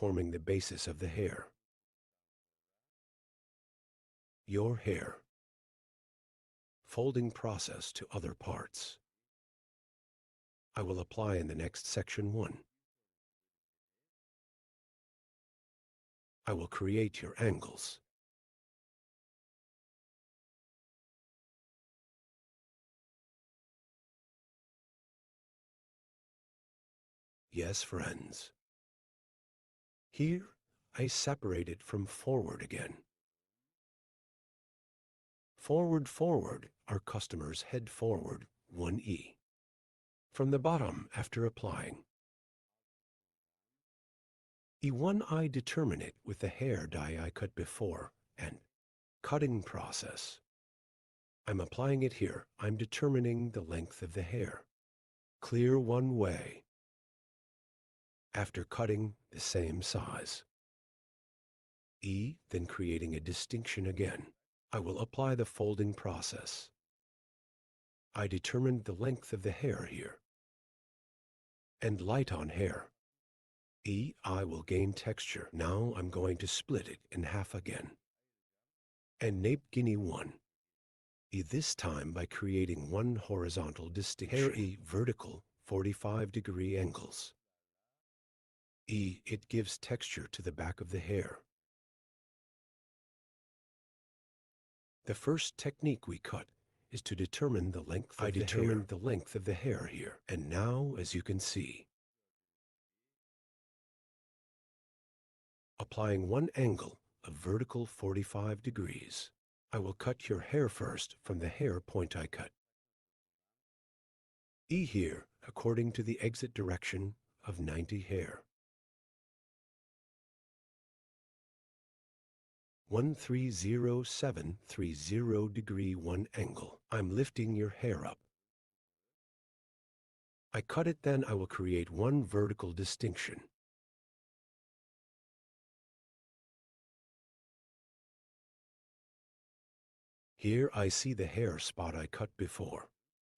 forming the basis of the hair. Your hair. Folding process to other parts. I will apply in the next section 1. I will create your angles. Yes, friends. Here, I separate it from forward again. Forward, forward, our customers head forward 1E. From the bottom after applying. E1 I determine it with the hair dye I cut before and cutting process. I'm applying it here. I'm determining the length of the hair. Clear one way. After cutting the same size. E, then creating a distinction again. I will apply the folding process. I determined the length of the hair here. And light on hair. E, I will gain texture. Now I'm going to split it in half again. And nape guinea 1. E this time by creating one horizontal distinction. Hair E vertical 45-degree angles. E, it gives texture to the back of the hair. The first technique we cut is to determine the length of the hair. I determined the length of the hair here. And now, as you can see, applying one angle of vertical 45 degrees. I will cut your hair first from the hair point I cut. E here, according to the exit direction of 90 hair. 130730 degree 1 angle. I'm lifting your hair up. I cut it, then I will create one vertical distinction. Here I see the hair spot I cut before.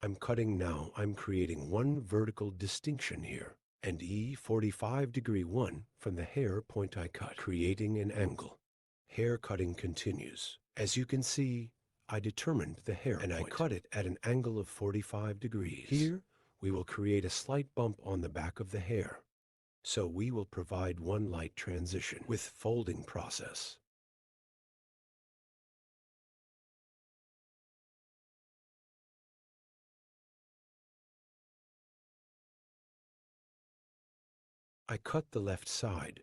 I'm cutting now. I'm creating one vertical distinction here. And E 45 degree 1 from the hair point I cut, creating an angle. Hair cutting continues. As you can see, I determined the hair and point. I cut it at an angle of 45 degrees. Here, we will create a slight bump on the back of the hair. So we will provide one light transition with folding process. I cut the left side.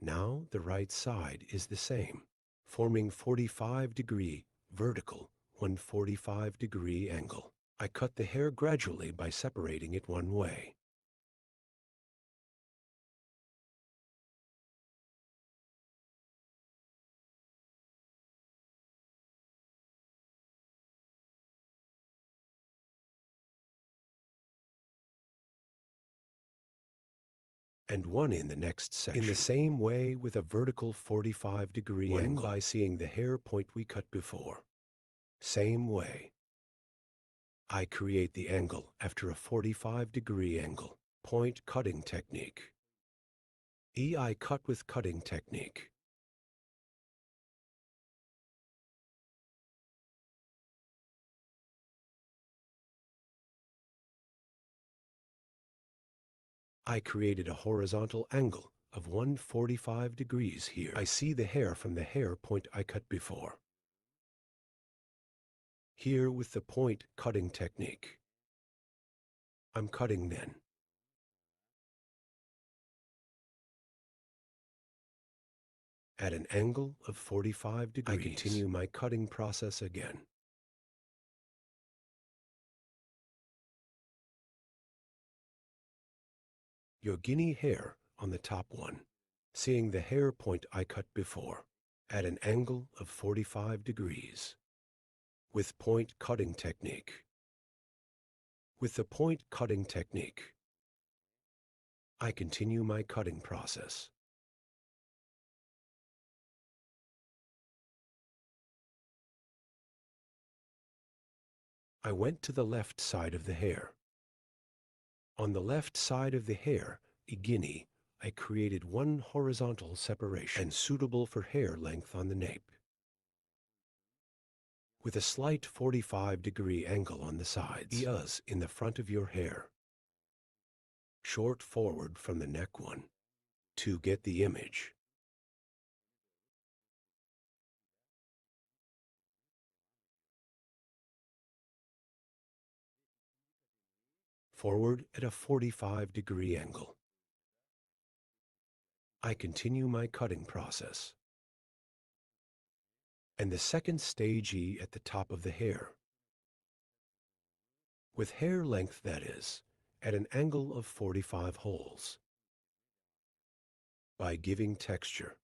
Now the right side is the same, forming 45-degree vertical, 145-degree angle. I cut the hair gradually by separating it one way. And one in the next section. In the same way with a vertical 45-degree angle by seeing the hair point we cut before. Same way. I create the angle after a 45-degree angle. Point cutting technique. E I cut with cutting technique. I created a horizontal angle of 145 degrees here. I see the hair from the hair point I cut before. Here with the point cutting technique. I'm cutting then. At an angle of 45 degrees. I continue my cutting process again. Your guinea hair on the top one, seeing the hair point I cut before, at an angle of 45 degrees, with point cutting technique. With the point cutting technique, I continue my cutting process. I went to the left side of the hair. On the left side of the hair, a guinea, I created one horizontal separation and suitable for hair length on the nape, with a slight 45-degree angle on the sides, ears in the front of your hair, short forward from the neck one, to get the image. Forward at a 45-degree angle. I continue my cutting process. And the second stage E at the top of the hair, with hair length, that is, at an angle of 45 holes. By giving texture,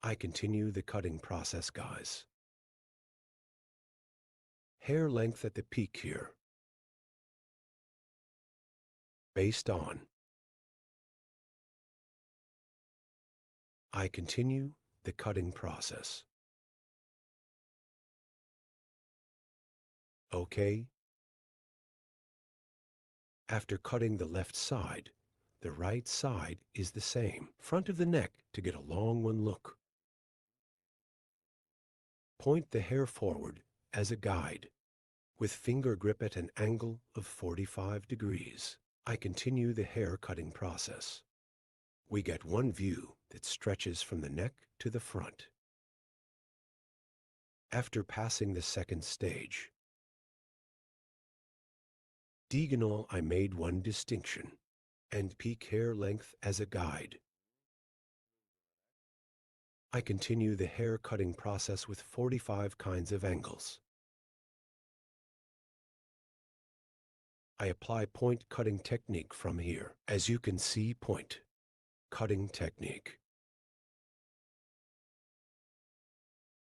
I continue the cutting process, guys. Hair length at the peak here, based on. I continue the cutting process. Okay. After cutting the left side, the right side is the same. Front of the neck to get a long one look. Point the hair forward as a guide, with finger grip at an angle of 45 degrees. I continue the hair cutting process. We get one view that stretches from the neck to the front. After passing the second stage, diagonal, I made one distinction, and peak hair length as a guide. I continue the hair cutting process with 45 kinds of angles. I apply point cutting technique from here. As you can see, point cutting technique.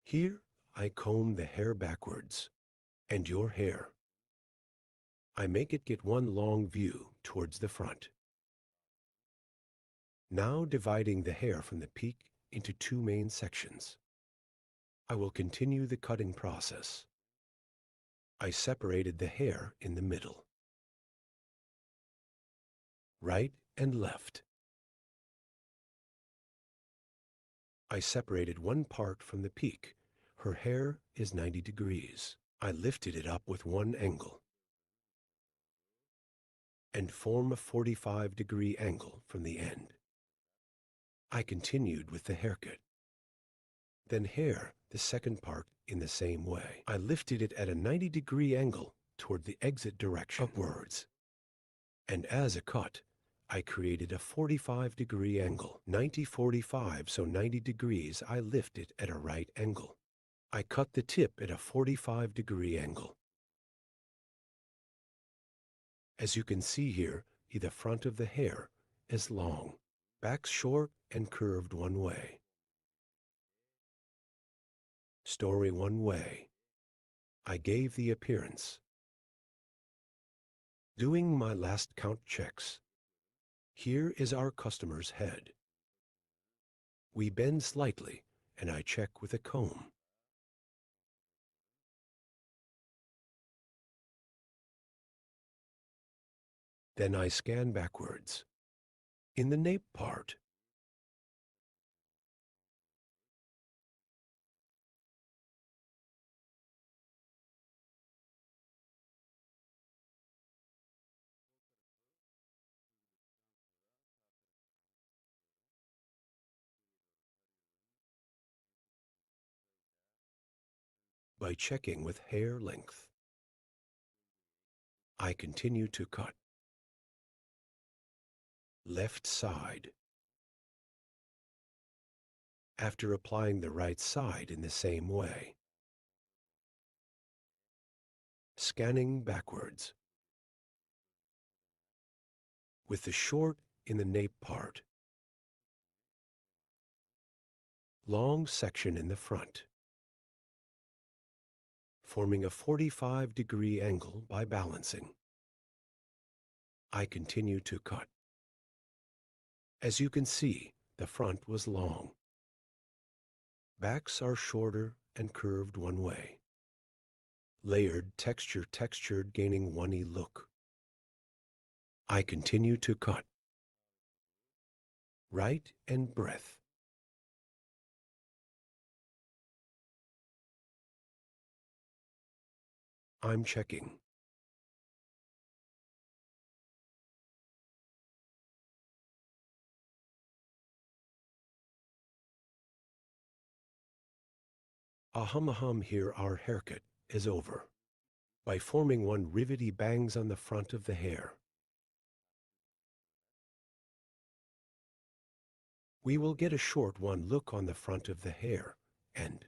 Here, I comb the hair backwards, and your hair. I make it get one long view towards the front. Now dividing the hair from the peak into two main sections. I will continue the cutting process. I separated the hair in the middle, right and left. I separated one part from the peak. Her hair is 90 degrees. I lifted it up with one angle and form a 45-degree angle from the end. I continued with the haircut. Then hair, the second part, in the same way. I lifted it at a 90-degree angle toward the exit direction, upwards. And as a cut, I created a 45-degree angle, 90-45, so 90 degrees. I lift it at a right angle. I cut the tip at a 45-degree angle. As you can see here, the front of the hair is long, back short and curved one way. Story one way. I gave the appearance. Doing my last count checks. Here is our customer's head. We bend slightly, and I check with a comb. Then I scan backwards. In the nape part, by checking with hair length, I continue to cut. Left side. After applying the right side in the same way. Scanning backwards. With the short in the nape part. Long section in the front. Forming a 45-degree angle by balancing. I continue to cut. As you can see, the front was long. Backs are shorter and curved one way. Layered textured, gaining one-y look. I continue to cut. right and breadth. I'm checking. Ahum here, our haircut is over. By forming one rivety bangs on the front of the hair, we will get a short one look on the front of the hair, and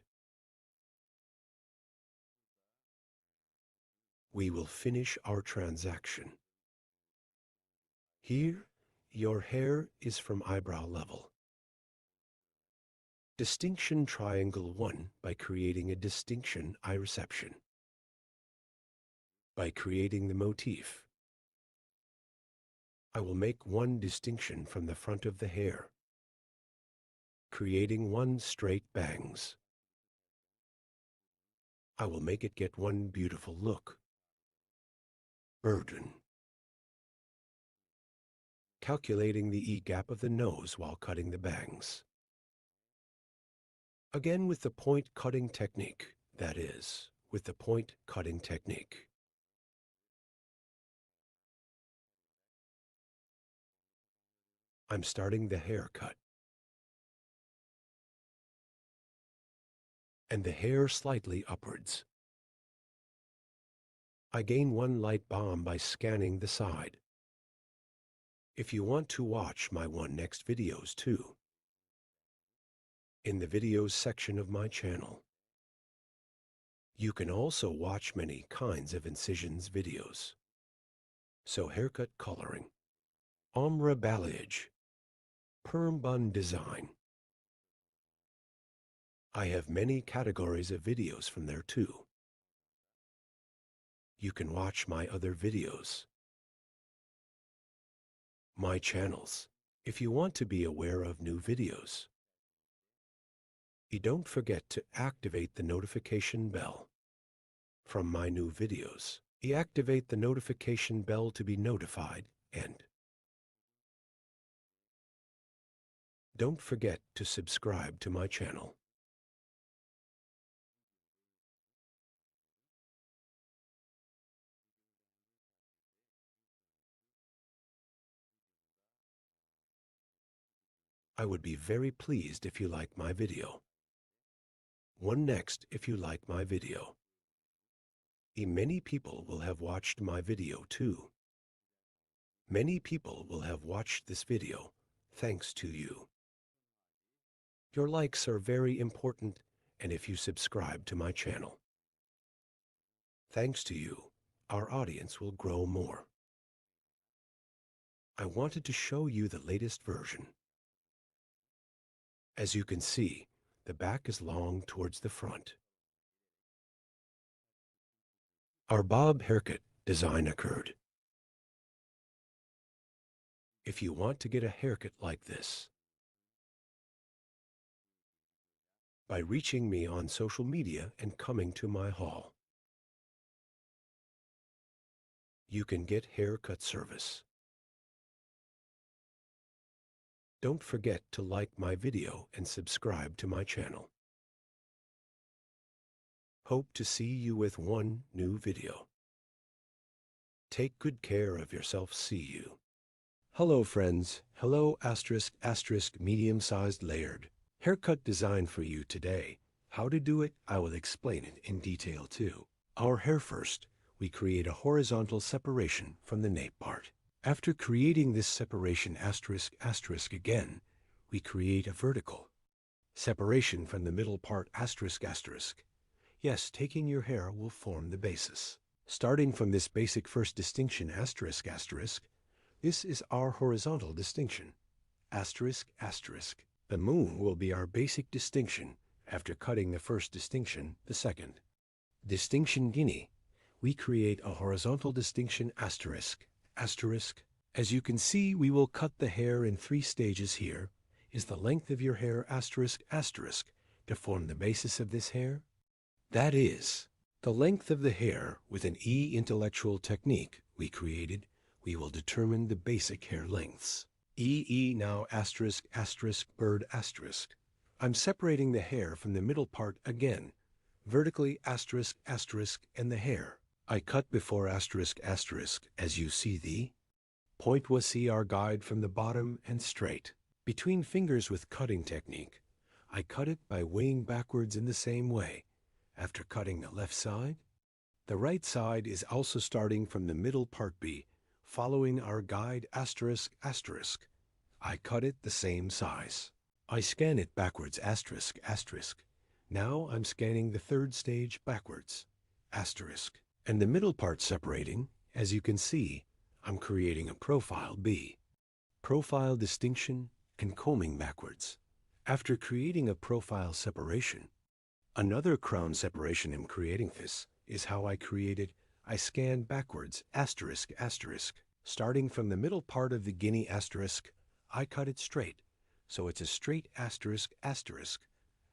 we will finish our transaction. Here, your hair is from eyebrow level. Distinction triangle 1 by creating a distinction eye reception. By creating the motif, I will make one distinction from the front of the hair, creating one straight bangs. I will make it get one beautiful look. Burden. Calculating the E-gap of the nose while cutting the bangs. Again with the point cutting technique, that is, with the point cutting technique. I'm starting the haircut, and the hair slightly upwards. I gain one light bomb by scanning the side. If you want to watch my next videos too, in the videos section of my channel, you can also watch many kinds of incisions videos. So haircut coloring, ombre balayage, perm bun design. I have many categories of videos from there too. You can watch my other videos, my channels, if you want to be aware of new videos. You don't forget to activate the notification bell from my new videos. You activate the notification bell to be notified, and don't forget to subscribe to my channel. I would be very pleased if you like my video. One next if you like my video. Many people will have watched my video too. Many people will have watched this video thanks to you. Your likes are very important, and if you subscribe to my channel, thanks to you, our audience will grow more. I wanted to show you the latest version. As you can see, the back is long towards the front. Our bob haircut design occurred. If you want to get a haircut like this, by reaching me on social media and coming to my hall, you can get haircut service. Don't forget to like my video and subscribe to my channel. Hope to see you with one new video. Take good care of yourself. See you. Hello friends. Hello *** medium-sized layered. Haircut design for you today. How to do it, I will explain it in detail too. Our hair first, we create a horizontal separation from the nape part. After creating this separation *** again, we create a vertical separation from the middle part ***. Yes, taking your hair will form the basis. Starting from this basic first distinction ***, this is our horizontal distinction ***. The moon will be our basic distinction. After cutting the first distinction, the second distinction guinea, we create a horizontal distinction ***. As you can see, we will cut the hair in 3 stages. Here is the length of your hair ***. To form the basis of this hair, that is, the length of the hair with an intellectual technique we created, we will determine the basic hair lengths. Now asterisk asterisk bird asterisk. I'm separating the hair from the middle part again. Vertically asterisk asterisk and the hair. I cut before asterisk asterisk as you see the point was see our guide from the bottom and straight. Between fingers with cutting technique, I cut it by weighing backwards in the same way. After cutting the left side, the right side is also starting from the middle part B, following our guide asterisk asterisk. I cut it the same size. I scan it backwards asterisk asterisk. Now I'm scanning the third stage backwards asterisk. And the middle part separating, as you can see, I'm creating a profile B. Profile distinction and combing backwards. After creating a profile separation, another crown separation in creating this is how I created. I scan backwards asterisk asterisk. Starting from the middle part of the guinea asterisk, I cut it straight, so it's a straight asterisk asterisk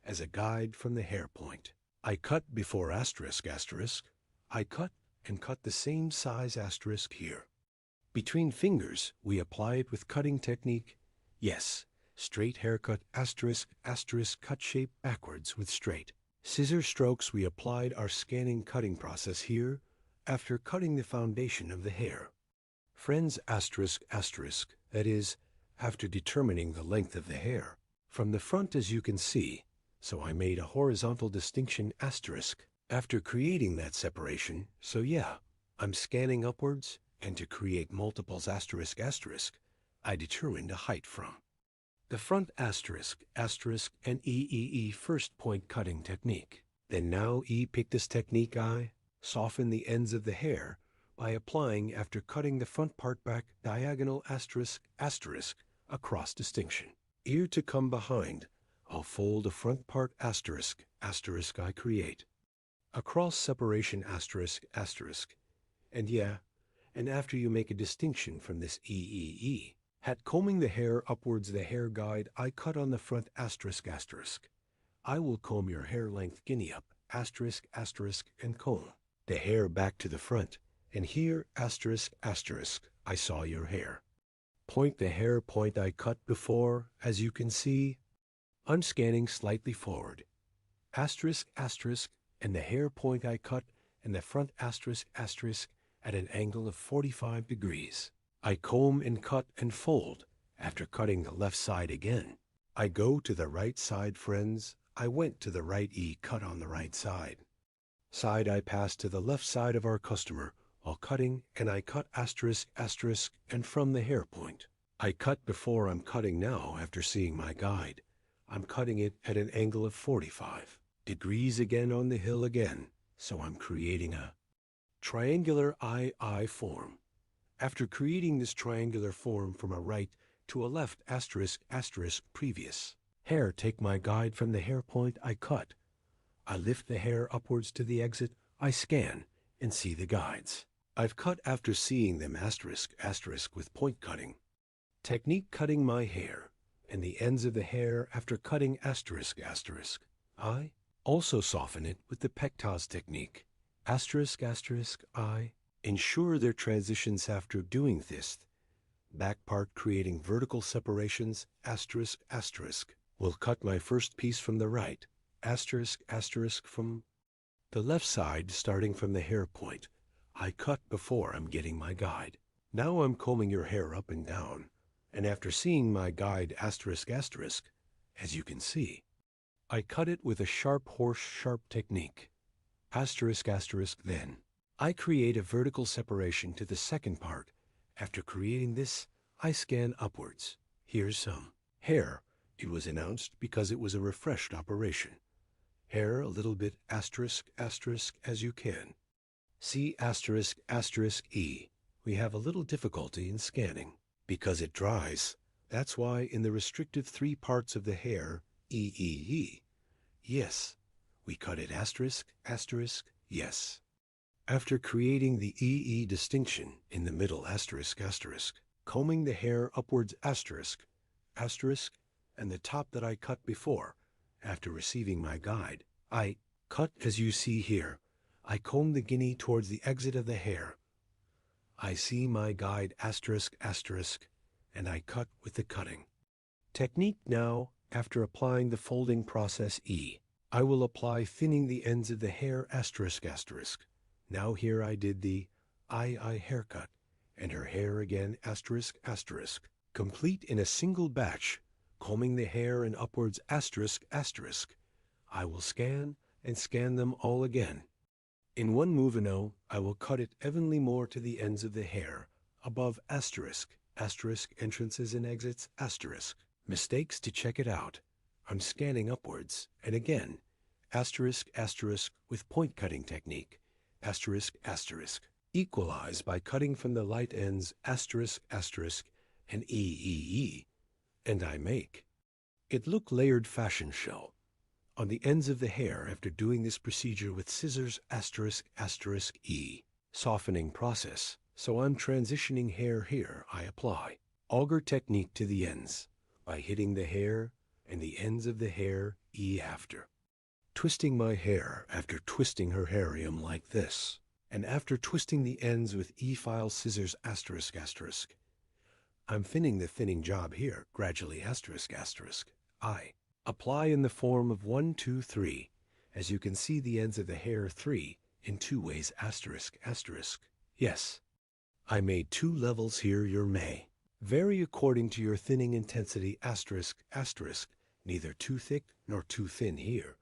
as a guide from the hair point. I cut before asterisk asterisk. I cut and cut the same size asterisk here. Between fingers, we apply it with cutting technique. Yes, straight haircut asterisk asterisk cut shape backwards with straight. Scissor strokes we applied our scanning cutting process here after cutting the foundation of the hair. Friends asterisk asterisk, that is, after determining the length of the hair. From the front as you can see, so I made a horizontal distinction asterisk. After creating that separation, so yeah, I'm scanning upwards, and to create multiples asterisk asterisk, I determined a height from the front asterisk asterisk and E first point cutting technique. Then now pick this technique I soften the ends of the hair by applying after cutting the front part back diagonal asterisk asterisk across distinction. Ear to come behind, I'll fold the front part asterisk asterisk I create. Across separation asterisk asterisk. And yeah, and after you make a distinction from this Hat combing the hair upwards the hair guide I cut on the front asterisk asterisk. I will comb your hair length guinea up asterisk asterisk and comb the hair back to the front, and here asterisk asterisk I saw your hair. Point the hair point I cut before, as you can see. I'm scanning slightly forward. Asterisk asterisk and the hair point I cut and the front asterisk asterisk at an angle of 45 degrees. I comb and cut and fold. After cutting the left side again, I go to the right side, friends. I went to the right cut on the right side. Side I pass to the left side of our customer while cutting, and I cut asterisk asterisk and from the hair point. I cut before I'm cutting now after seeing my guide. I'm cutting it at an angle of 45 degrees again on the hill again, so I'm creating a triangular I form. After creating this triangular form from a right to a left asterisk asterisk previous hair, take my guide from the hair point I cut. I lift the hair upwards to the exit, I scan and see the guides. I've cut after seeing them asterisk asterisk with point cutting. Technique cutting my hair and the ends of the hair after cutting asterisk asterisk. I also soften it with the pectaz technique. Asterisk asterisk I ensure their transitions after doing this. Back part creating vertical separations asterisk asterisk. Will cut my first piece from the right asterisk asterisk from the left side starting from the hair point. I cut before I'm getting my guide. Now I'm combing your hair up and down, and after seeing my guide asterisk asterisk, as you can see, I cut it with a sharp horse sharp technique. Asterisk asterisk then. I create a vertical separation to the second part. After creating this, I scan upwards. Here's some hair. It was announced because it was a refreshed operation. Hair a little bit asterisk asterisk as you can. See asterisk asterisk We have a little difficulty in scanning because it dries. That's why in the restricted 3 parts of the hair, yes, we cut it asterisk asterisk yes. After creating the distinction in the middle asterisk asterisk, combing the hair upwards asterisk asterisk and the top that I cut before, after receiving my guide, I cut as you see here. I comb the guinea towards the exit of the hair. I see my guide asterisk asterisk and I cut with the cutting technique. Now, after applying the folding process E, I will apply thinning the ends of the hair asterisk asterisk. Now here I did the I haircut, and her hair again asterisk asterisk, complete in a single batch, combing the hair and upwards asterisk asterisk. I will scan and scan them all again. In one movino, I will cut it evenly more to the ends of the hair, above asterisk, asterisk entrances and exits asterisk. Mistakes to check it out. I'm scanning upwards, and again, asterisk asterisk with point cutting technique, asterisk asterisk. Equalize by cutting from the light ends asterisk asterisk and E, and I make it look layered fashion show on the ends of the hair after doing this procedure with scissors asterisk asterisk E. Softening process, so I'm transitioning hair here. I apply auger technique to the ends by hitting the hair and the ends of the hair E after. Twisting my hair after twisting her harium like this, and after twisting the ends with E-file scissors asterisk asterisk. I'm thinning the thinning job here, gradually asterisk asterisk. I apply in the form of 1, 2, 3. As you can see the ends of the hair 3 in 2 ways asterisk asterisk. Yes, I made 2 levels here. Your may vary according to your thinning intensity asterisk asterisk. Neither too thick nor too thin here.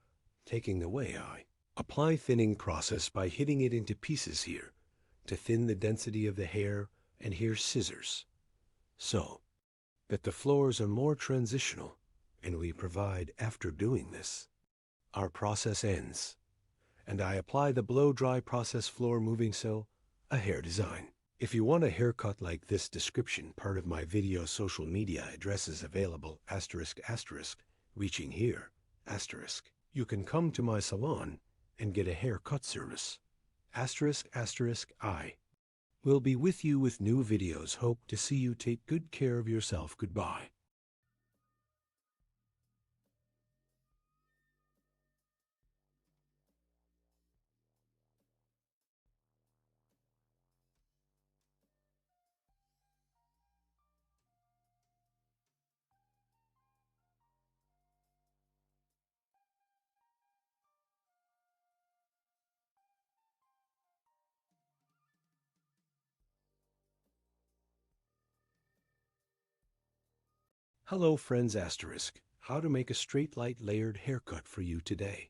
Taking the way I apply thinning process by hitting it into pieces here to thin the density of the hair, and here scissors, so that the floors are more transitional, and we provide after doing this. Our process ends, and I apply the blow dry process floor moving so a hair design. If you want a haircut like this, description part of my video, social media addresses available asterisk asterisk, reaching here asterisk. You can come to my salon and get a haircut service. Asterisk asterisk. I will be with you with new videos. Hope to see you. Take good care of yourself. Goodbye. Hello friends, asterisk. How to make a straight light layered haircut for you today.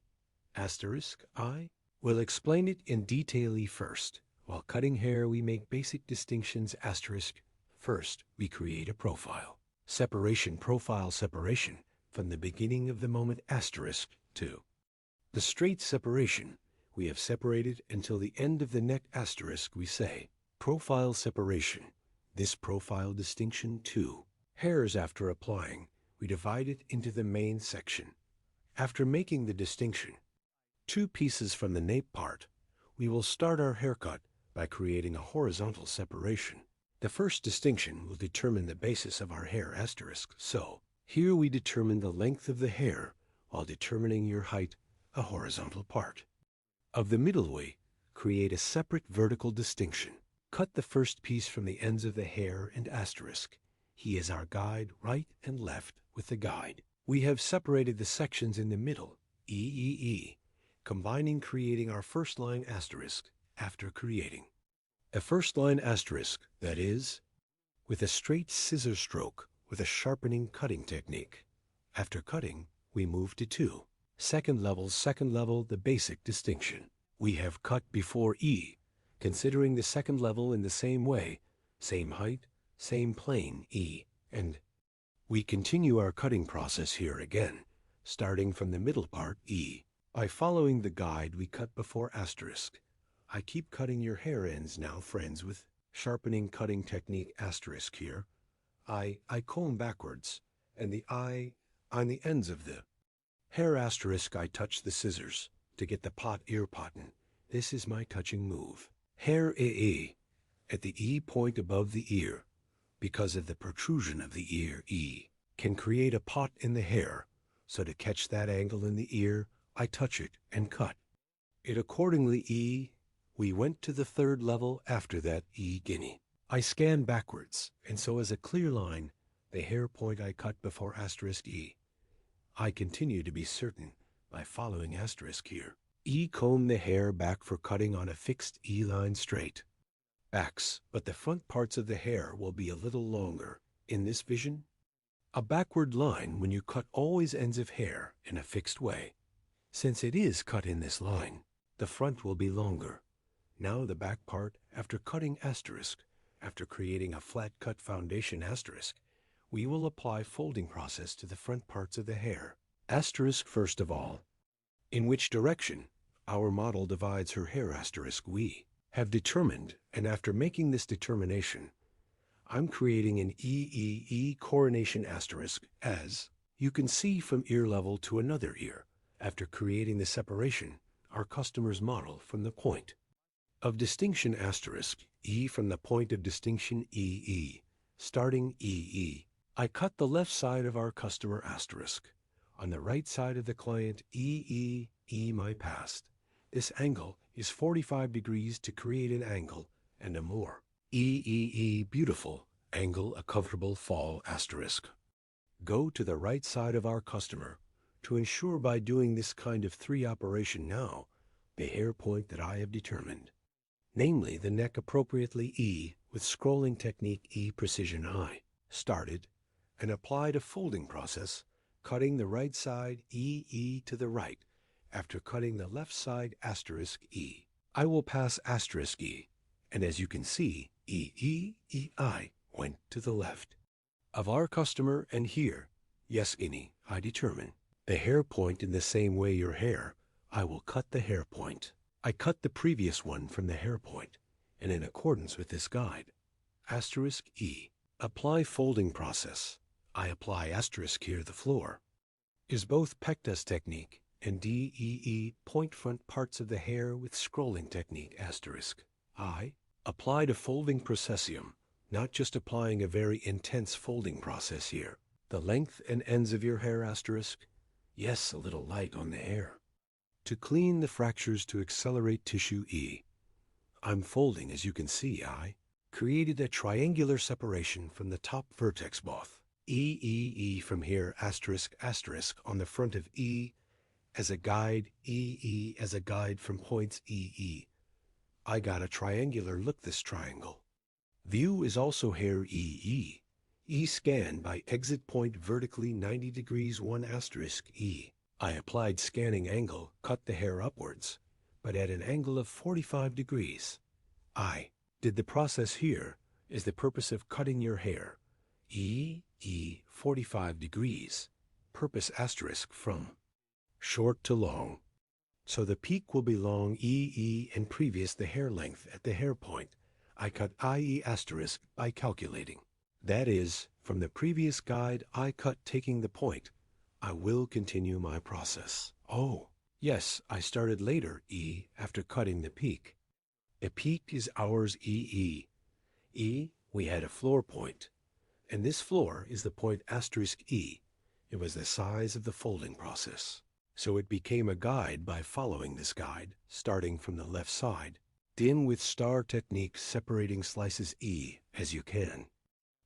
Asterisk. I will explain it in detail first. While cutting hair we make basic distinctions asterisk. First, we create a profile. Separation profile separation from the beginning of the moment asterisk to the straight separation. We have separated until the end of the neck asterisk. We say profile separation. This profile distinction too. Hairs after applying, we divide it into the main section. After making the distinction, 2 pieces from the nape part, we will start our haircut by creating a horizontal separation. The first distinction will determine the basis of our hair asterisk. So, here we determine the length of the hair while determining your height, a horizontal part. Of the middle way, create a separate vertical distinction. Cut the first piece from the ends of the hair and asterisk. He is our guide, right and left with the guide. We have separated the sections in the middle, E, combining creating our first line asterisk after creating a first line asterisk, that is, with a straight scissor stroke with a sharpening cutting technique. After cutting, we move to 2. Second level, the basic distinction. We have cut before E, considering the second level in the same way, same height, same plane E, and we continue our cutting process here again, starting from the middle part E. By following the guide we cut before asterisk. I keep cutting your hair ends now, friends, with sharpening cutting technique asterisk here. I comb backwards, and the eye on the ends of the hair asterisk. I touch the scissors to get the pot ear potten. This is my touching move. Hair E at the E point above the ear, because of the protrusion of the ear E, can create a pot in the hair, so to catch that angle in the ear, I touch it and cut it accordingly. E, we went to the third level after that E guinea. I scan backwards, and so as a clear line, the hair point I cut before asterisk E. I continue to be certain by following asterisk here. E comb the hair back for cutting on a fixed E line straight. Backs, but the front parts of the hair will be a little longer. In this vision, a backward line when you cut always ends of hair in a fixed way. Since it is cut in this line, the front will be longer. Now the back part, after cutting asterisk, after creating a flat cut foundation asterisk, we will apply folding process to the front parts of the hair. Asterisk first of all. In which direction our model divides her hair asterisk we have determined, and after making this determination, I'm creating an EEE coronation asterisk as you can see from ear level to another ear, after creating the separation, our customer's model from the point of distinction asterisk E from the point of distinction EE, starting EE. I cut the left side of our customer asterisk. On the right side of the client EE, my past. This angle is 45 degrees to create an angle and a more EEE beautiful angle, a comfortable fall asterisk. Go to the right side of our customer to ensure by doing this kind of 3 operation now, the hair point that I have determined, namely the neck appropriately E with scrolling technique E precision I, started and applied a folding process, cutting the right side EE to the right after cutting the left side asterisk E. I will pass asterisk E, and as you can see, EI went to the left of our customer, and here, yes, I determine the hair point in the same way your hair, I will cut the hair point. I cut the previous one from the hair point, and in accordance with this guide, asterisk E, apply folding process. I apply asterisk here the floor, is both Pectus technique and DEE point front parts of the hair with scrolling technique asterisk. I applied a folding processium, not just applying a very intense folding process here. The length and ends of your hair asterisk, yes, a little light on the hair. To clean the fractures to accelerate tissue E, I'm folding, as you can see. I created a triangular separation from the top vertex both. EEE from here asterisk asterisk on the front of E as a guide, EE as a guide from points EE. I got a triangular look this triangle. View is also hair EE. E scan by exit point vertically 90 degrees 1 asterisk E. I applied scanning angle, cut the hair upwards, but at an angle of 45 degrees. I did the process here is the purpose of cutting your hair. E 45 degrees. Purpose asterisk from short to long. So the peak will be long EE and previous the hair length at the hair point. I cut IE asterisk by calculating. That is, from the previous guide I cut taking the point. I will continue my process. Oh, yes, I started later E after cutting the peak. The peak is ours EE. E, we had a floor point, and this floor is the point asterisk E. It was the size of the folding process. So it became a guide by following this guide, starting from the left side. Dim with star technique separating slices E as you can.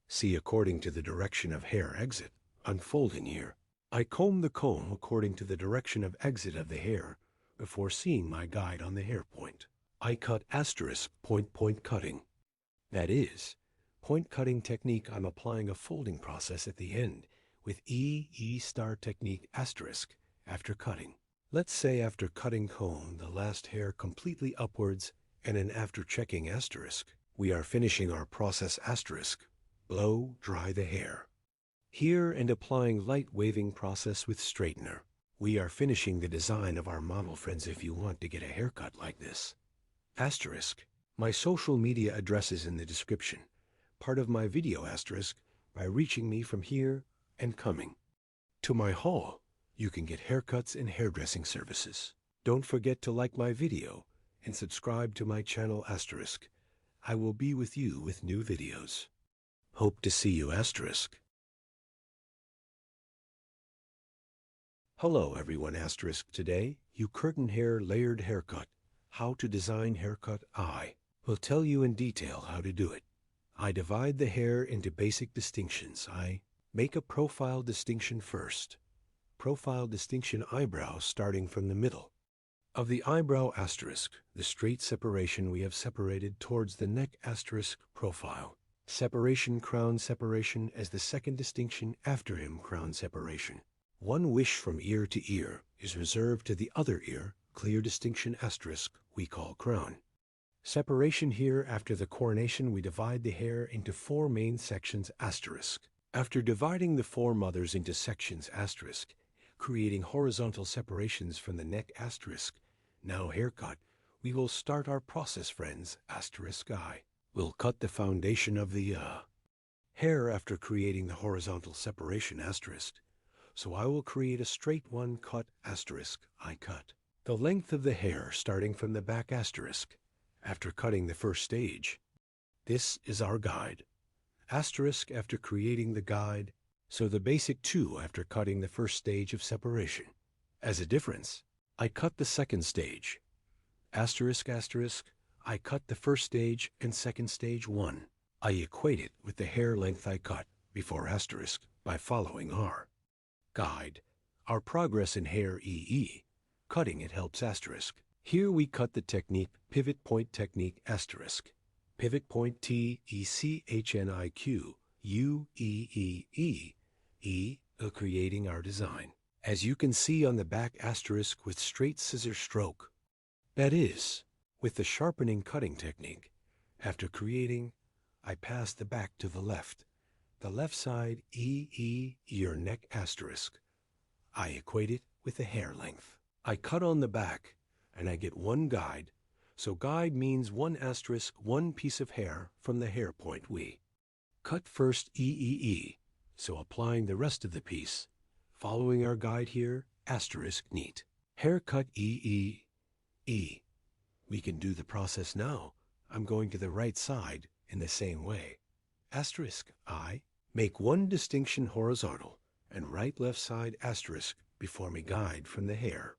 See according to the direction of hair exit, unfolding here. I comb the comb according to the direction of exit of the hair before seeing my guide on the hair point. I cut asterisk point cutting. That is, point cutting technique. I'm applying a folding process at the end with E star technique asterisk after cutting. Let's say after cutting comb the last hair completely upwards and an after checking asterisk. We are finishing our process asterisk. Blow dry the hair. Here and applying light waving process with straightener. We are finishing the design of our model, friends, if you want to get a haircut like this. Asterisk. My social media address is in the description. Part of my video asterisk by reaching me from here and coming to my hall. You can get haircuts and hairdressing services. Don't forget to like my video and subscribe to my channel asterisk. I will be with you with new videos. Hope to see you asterisk. Hello everyone asterisk. Today, you curtain hair layered haircut. How to design haircut I will tell you in detail how to do it. I divide the hair into basic distinctions. I make a profile distinction first. Profile distinction eyebrow starting from the middle. Of the eyebrow asterisk, the straight separation we have separated towards the neck asterisk profile. Separation crown separation as the second distinction after him crown separation. One wish from ear to ear is reserved to the other ear, clear distinction asterisk we call crown. Separation here after the coronation we divide the hair into 4 main sections asterisk. After dividing the 4 mothers into sections asterisk, creating horizontal separations from the neck asterisk, now haircut, we will start our process friends asterisk I. We'll cut the foundation of the hair after creating the horizontal separation asterisk. So I will create a straight one cut asterisk I cut. The length of the hair starting from the back asterisk after cutting the first stage. This is our guide. Asterisk after creating the guide, so the basic 2 after cutting the first stage of separation. As a difference, I cut the second stage. Asterisk asterisk, I cut the first stage and second stage 1. I equate it with the hair length I cut before asterisk by following our guide. Our progress in hair EE. Cutting it helps asterisk. Here we cut the technique pivot point technique asterisk. Pivot point TECHNIQ UEEE creating our design. As you can see on the back asterisk with straight scissor stroke. That is, with the sharpening cutting technique. After creating, I pass the back to the left side EE your neck asterisk. I equate it with the hair length. I cut on the back and I get 1 guide. So guide means 1 asterisk 1 piece of hair from the hair point we cut first EEE. So applying the rest of the piece, following our guide here, asterisk neat. Haircut EEE. We can do the process now. I'm going to the right side in the same way. Asterisk I. Make 1 distinction horizontal and right left side asterisk before me guide from the hair.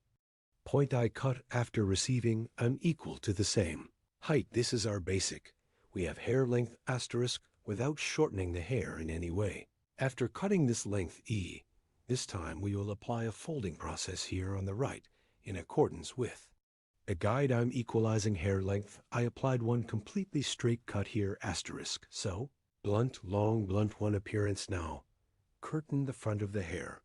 Point I cut after receiving unequal to the same. Height, this is our basic. We have hair length asterisk without shortening the hair in any way. After cutting this length E, this time we will apply a folding process here on the right in accordance with a guide. I'm equalizing hair length. I applied 1 completely straight cut here asterisk. So, blunt, long, blunt 1 appearance now. Curtain the front of the hair.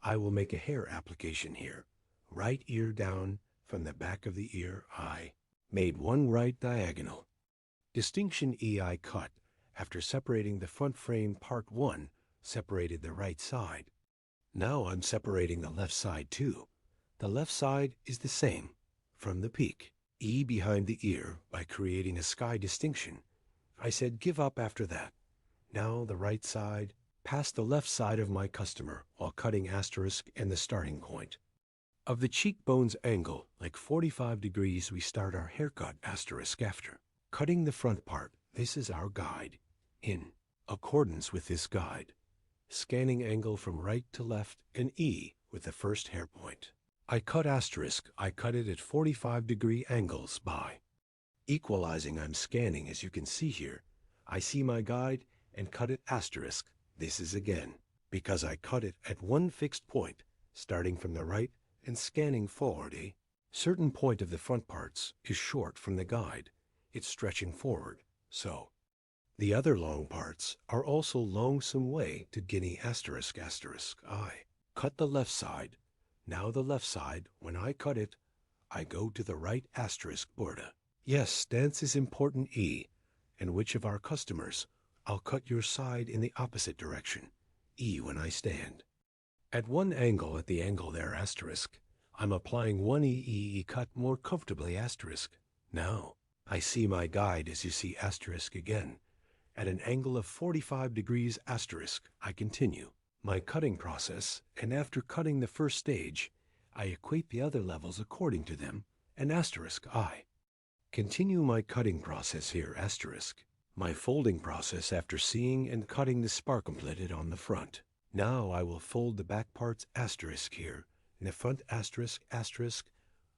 I will make a hair application here. Right ear down from the back of the ear I made 1 right diagonal. Distinction E I cut after separating the front frame part 1, separated the right side. Now I'm separating the left side too. The left side is the same. From the peak, E behind the ear by creating a sky distinction. I said give up after that. Now the right side, past the left side of my customer while cutting asterisk and the starting point. Of the cheekbones angle, like 45 degrees, we start our haircut asterisk after. Cutting the front part, this is our guide. In accordance with this guide. Scanning angle from right to left and E with the first hair point. I cut asterisk, I cut it at 45-degree angles by equalizing. I'm scanning as you can see here. I see my guide and cut it asterisk. This is again, because I cut it at 1 fixed point, starting from the right and scanning forward. A certain point of the front parts is short from the guide. It's stretching forward, so the other long parts are also long some way to guinea asterisk asterisk. I cut the left side. Now the left side, when I cut it, I go to the right asterisk border. Yes, stance is important E. And which of our customers, I'll cut your side in the opposite direction. E when I stand. At 1 angle at the angle there asterisk, I'm applying 1 E cut more comfortably asterisk. Now, I see my guide as you see asterisk again. At an angle of 45 degrees asterisk, I continue my cutting process, and after cutting the first stage, I equate the other levels according to them, and asterisk I continue my cutting process here asterisk. My folding process after seeing and cutting the sparkleted on the front. Now I will fold the back parts asterisk here. In the front asterisk asterisk,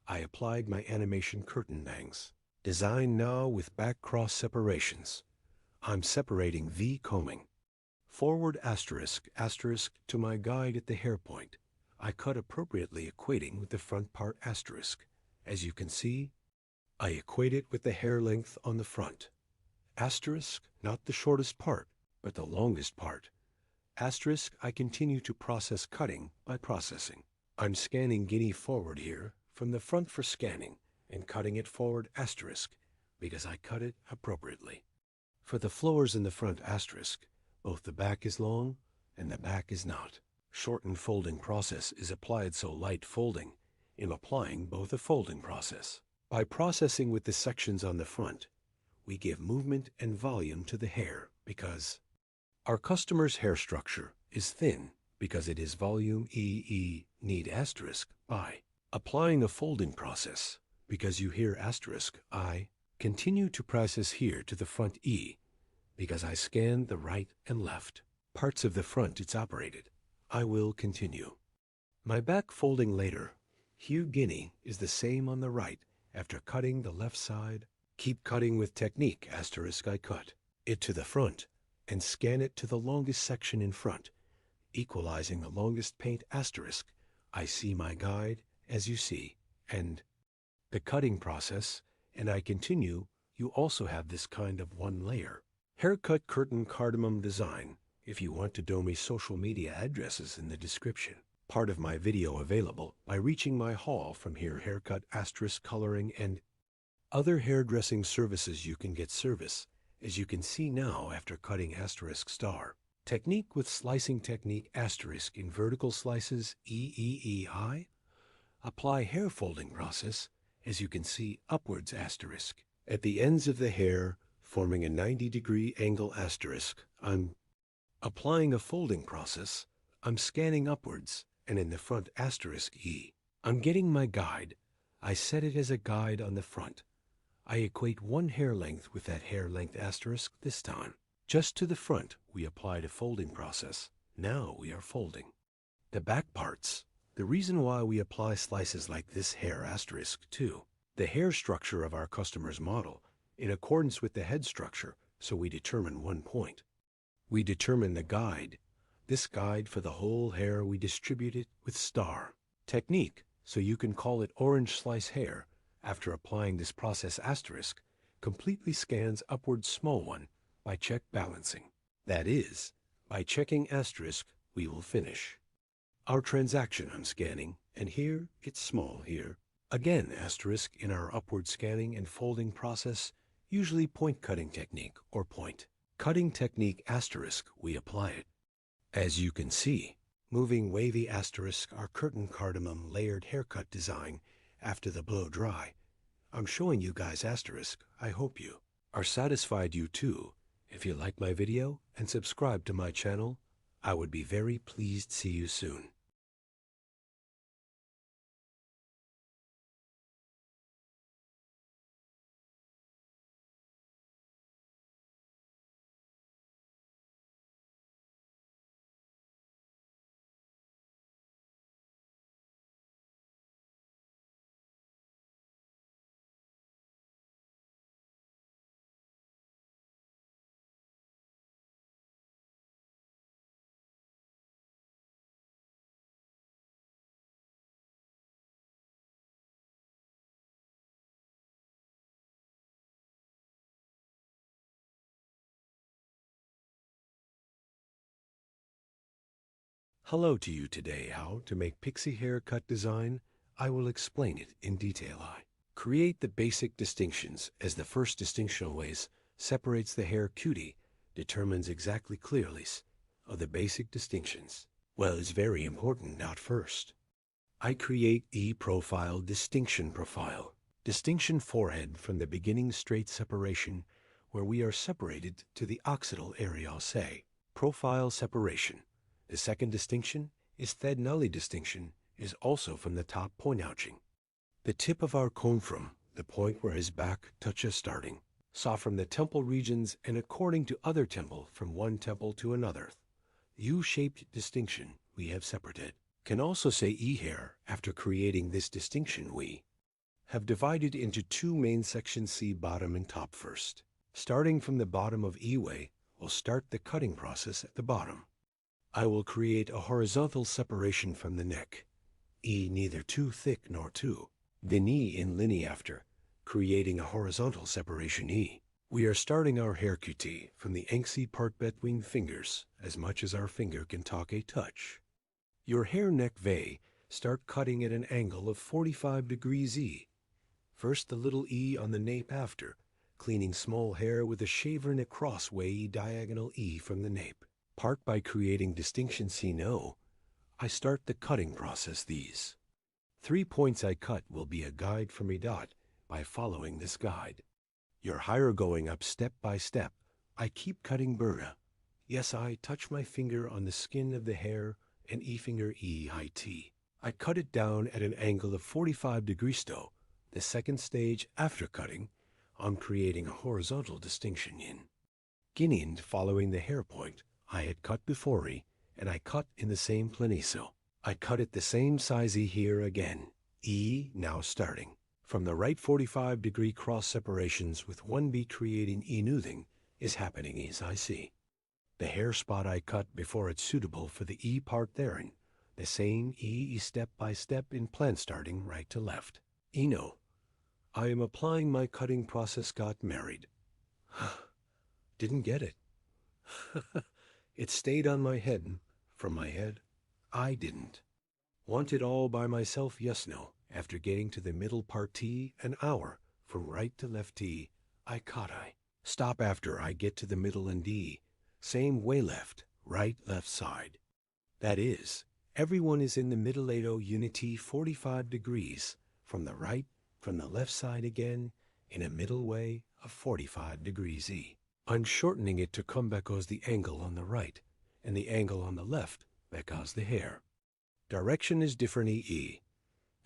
I applied my animation curtain bangs. Design now with back cross separations. I'm separating V combing. Forward asterisk asterisk to my guide at the hair point. I cut appropriately equating with the front part asterisk. As you can see, I equate it with the hair length on the front. Asterisk, not the shortest part, but the longest part. Asterisk, I continue to process cutting by processing. I'm scanning guinea forward here from the front for scanning and cutting it forward asterisk because I cut it appropriately. For the flowers in the front asterisk, both the back is long and the back is not. Shortened folding process is applied so light folding in applying both a folding process. By processing with the sections on the front, we give movement and volume to the hair because our customer's hair structure is thin because it is volume need asterisk by. Applying a folding process because you hear asterisk I continue to process here to the front E because I scan the right and left parts of the front it's operated. I will continue. My back folding later. Hue guinea is the same on the right after cutting the left side. Keep cutting with technique asterisk I cut it to the front and scan it to the longest section in front, equalizing the longest paint asterisk. I see my guide as you see, and the cutting process, and I continue. You also have this kind of one layer. Haircut curtain cardamom design. If you want to do me social media addresses in the description. Part of my video available by reaching my haul from here haircut asterisk coloring and other hairdressing services. You can get service, as you can see now after cutting asterisk star. Technique with slicing technique asterisk in vertical slices high. Apply hair folding process, as you can see upwards asterisk. At the ends of the hair, forming a 90-degree angle asterisk. I'm applying a folding process. I'm scanning upwards, and in the front asterisk E. I'm getting my guide. I set it as a guide on the front. I equate one hair length with that hair length asterisk this time. Just to the front, we applied a folding process. Now we are folding. The back parts. The reason why we apply slices like this hair asterisk too. The hair structure of our customer's model, in accordance with the head structure, so we determine one point. We determine the guide. This guide for the whole hair we distribute it with star. Technique, so you can call it orange slice hair. After applying this process asterisk, completely scans upward small one by check balancing. That is, by checking asterisk, we will finish. Our transaction I'm scanning, and here it's small here. Again asterisk in our upward scanning and folding process, usually point cutting technique or point cutting technique asterisk, we apply it. As you can see, moving wavy asterisk our curtain cardamom layered haircut design after the blow dry. I'm showing you guys asterisk. I hope you are satisfied you too. If you like my video and subscribe to my channel, I would be very pleased. See you soon. Hello to you today. How to make pixie haircut design. I will explain it in detail. I create the basic distinctions as the first distinction ways separates the hair cutie, determines exactly clearly of the basic distinctions. Well, it's very important not first. I create E-profile distinction profile. Distinction forehead from the beginning straight separation where we are separated to the occipital area, say. Profile separation. The second distinction is Thed Nully distinction is also from the top point ouching. The tip of our comb from the point where his back touches starting. Saw from the temple regions and according to other temple from one temple to another. U-shaped distinction we have separated. Can also say E-hair after creating this distinction we have divided into two main sections, see bottom and top first. Starting from the bottom of E-way, we'll start the cutting process at the bottom. I will create a horizontal separation from the neck. E neither too thick nor too. Then E in linea after, creating a horizontal separation E. We are starting our hair QT from the anxy part between fingers, as much as our finger can talk a touch. Your hair neck V, start cutting at an angle of 45 degrees E. First the little E on the nape after, cleaning small hair with a shaver in a crossway diagonal E from the nape. Part by creating distinction C no. I start the cutting process these. 3 points I cut will be a guide for me dot by following this guide. Your higher going up step by step. I keep cutting burra. Yes, I touch my finger on the skin of the hair and E finger E high T. I cut it down at an angle of 45 degrees though. The second stage after cutting, I'm creating a horizontal distinction in. Guinean following the hair point I had cut before E, and I cut in the same planiso. I cut it the same size E here again. E now starting. From the right 45 degree cross separations with one beat creating E noothing is happening as I see. The hair spot I cut before it's suitable for the E part therein. The same E step by step in plan starting right to left. Eno. I am applying my cutting process got married. Didn't get it. It stayed on my head. From my head, I didn't. Want it all by myself, yes, no. After getting to the middle part T, an hour, from right to left T, I cut I. Stop after I get to the middle and D. Same way left, right, left side. That is, everyone is in the middle 80 unity 45 degrees, from the right, from the left side again, in a middle way of 45 degrees E. I'm shortening it to come because the angle on the right, and the angle on the left because the hair. Direction is different E.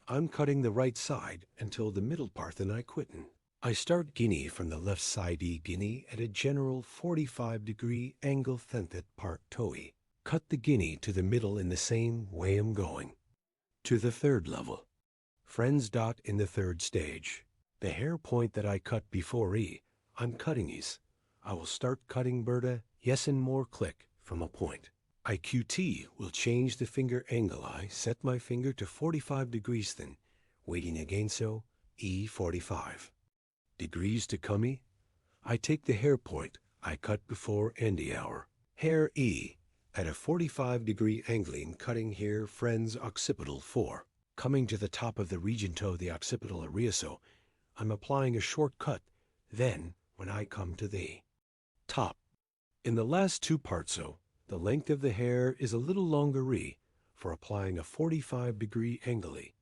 I'm cutting the right side until the middle part then I quittin'. I start guinea from the left side E guinea at a general 45 degree angle thentet part toe. Cut the guinea to the middle in the same way I'm going. To the third level. Friends dot in the third stage. The hair point that I cut before E, I'm cutting E's. I will start cutting Berta, yes and more click from a point. I QT will change the finger angle I set my finger to 45 degrees then, waiting again so, E 45. Degrees to come E. I take the hair point I cut before and the hour. Hair E at a 45 degree angling cutting here friends occipital 4. Coming to the top of the region toe the occipital area so, I'm applying a short cut, then when I come to the top. In the last two parts so, the length of the hair is a little longer E for applying a 45 degree angle E.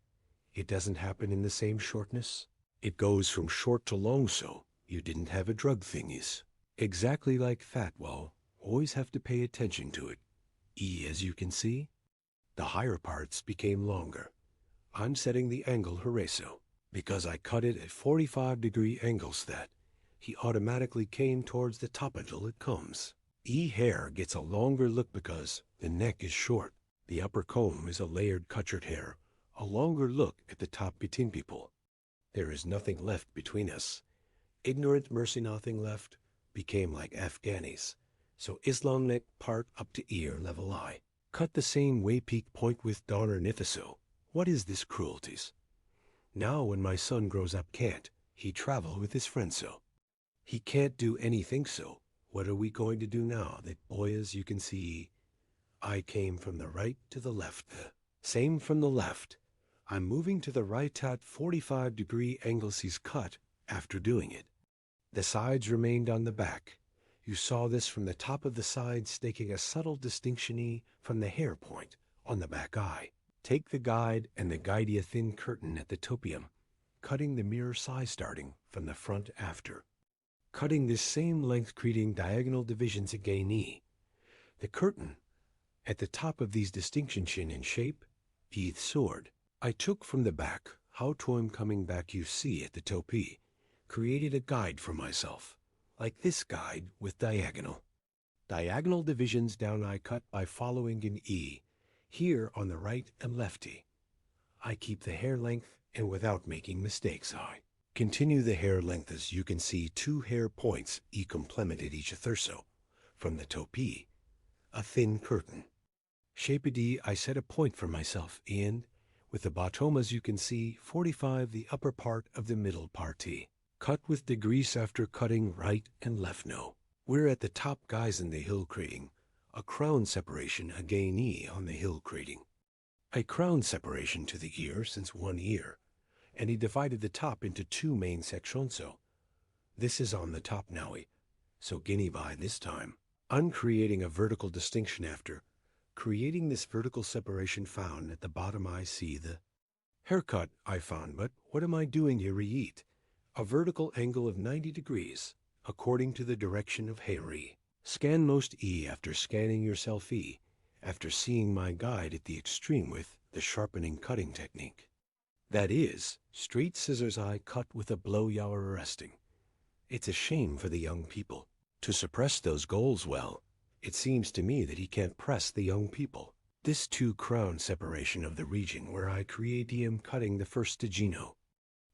It doesn't happen in the same shortness. It goes from short to long so you didn't have a drug thingies. Exactly like fat well, always have to pay attention to it. E as you can see, the higher parts became longer. I'm setting the angle horizontal because I cut it at 45 degree angles that he automatically came towards the top until it comes. E hair gets a longer look because the neck is short. The upper comb is a layered cutchered hair, a longer look at the top between people. There is nothing left between us. Ignorant mercy nothing left, became like Afghanis. So Islam neck part up to ear level I. Cut the same way peak point with Donner Nithiso. What is this cruelties? Now when my son grows up can't, he travel with his friends so. He can't do anything so. What are we going to do now that boy as you can see, I came from the right to the left. Same from the left. I'm moving to the right at 45 degree angles he's cut after doing it. The sides remained on the back. You saw this from the top of the sides taking a subtle distinction from the hair point on the back eye. Take the guide and the guide a thin curtain at the topium, cutting the mirror size starting from the front after. Cutting this same length creating diagonal divisions again E. The curtain at the top of these distinction chin in shape, teeth sword. I took from the back how to I'm coming back you see at the topi, created a guide for myself, like this guide with diagonal. Diagonal divisions down I cut by following in E, here on the right and lefty. I keep the hair length and without making mistakes I. Continue the hair length as you can see 2 hair points e complemented each thurso. From the topi, a thin curtain. Shape D, I set a point for myself, and with the bottom as you can see, 45 the upper part of the middle party. Cut with degrees after cutting right and left no. We're at the top guys in the hill creating. A crown separation again E on the hill creating. A crown separation to the ear since one ear. And he divided the top into 2 main sections so. This is on the top nowy. So guinea by this time. I'm creating a vertical distinction after. Creating this vertical separation found at the bottom I see the haircut I found, but what am I doing here eat? A vertical angle of 90 degrees, according to the direction of hair E. Scan most E after scanning yourself E, after seeing my guide at the extreme with the sharpening cutting technique. That is, straight scissors I cut with a blow you are arresting. It's a shame for the young people. To suppress those goals well, it seems to me that he can't press the young people. This 2 crown separation of the region where I create am cutting the first Gino.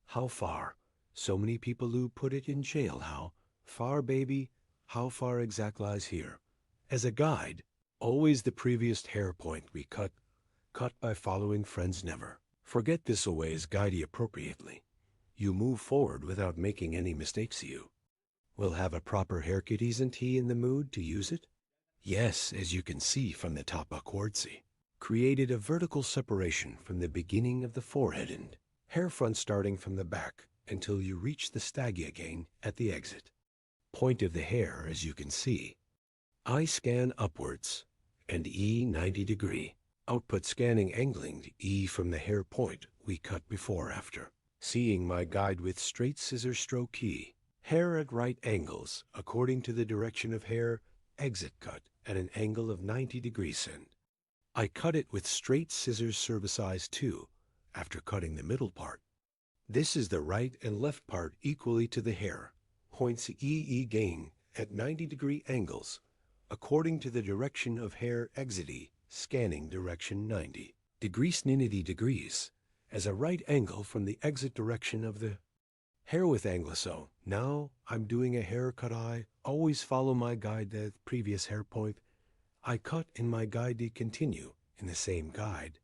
How far? So many people who put it in jail. How far, baby? How far exact lies here? As a guide, always the previous hair point we cut by following friends never. Forget this always guide you appropriately. You move forward without making any mistakes you. Will have a proper haircut, isn't he in the mood to use it? Yes, as you can see from the top upwards. Created a vertical separation from the beginning of the forehead and hair front starting from the back until you reach the staggy again at the exit. Point of the hair as you can see. I scan upwards and E 90 degree. Output scanning angling E from the hair point we cut before after. Seeing my guide with straight scissor stroke key. Hair at right angles according to the direction of hair exit cut at an angle of 90 degrees and I cut it with straight scissors service size 2 after cutting the middle part. This is the right and left part equally to the hair. Points EE gain at 90 degree angles according to the direction of hair exit E, scanning direction 90 degrees 90 degrees as a right angle from the exit direction of the hair with angle. So now I'm doing a haircut. I always follow my guide the previous hair point. I cut in my guide to continue in the same guide.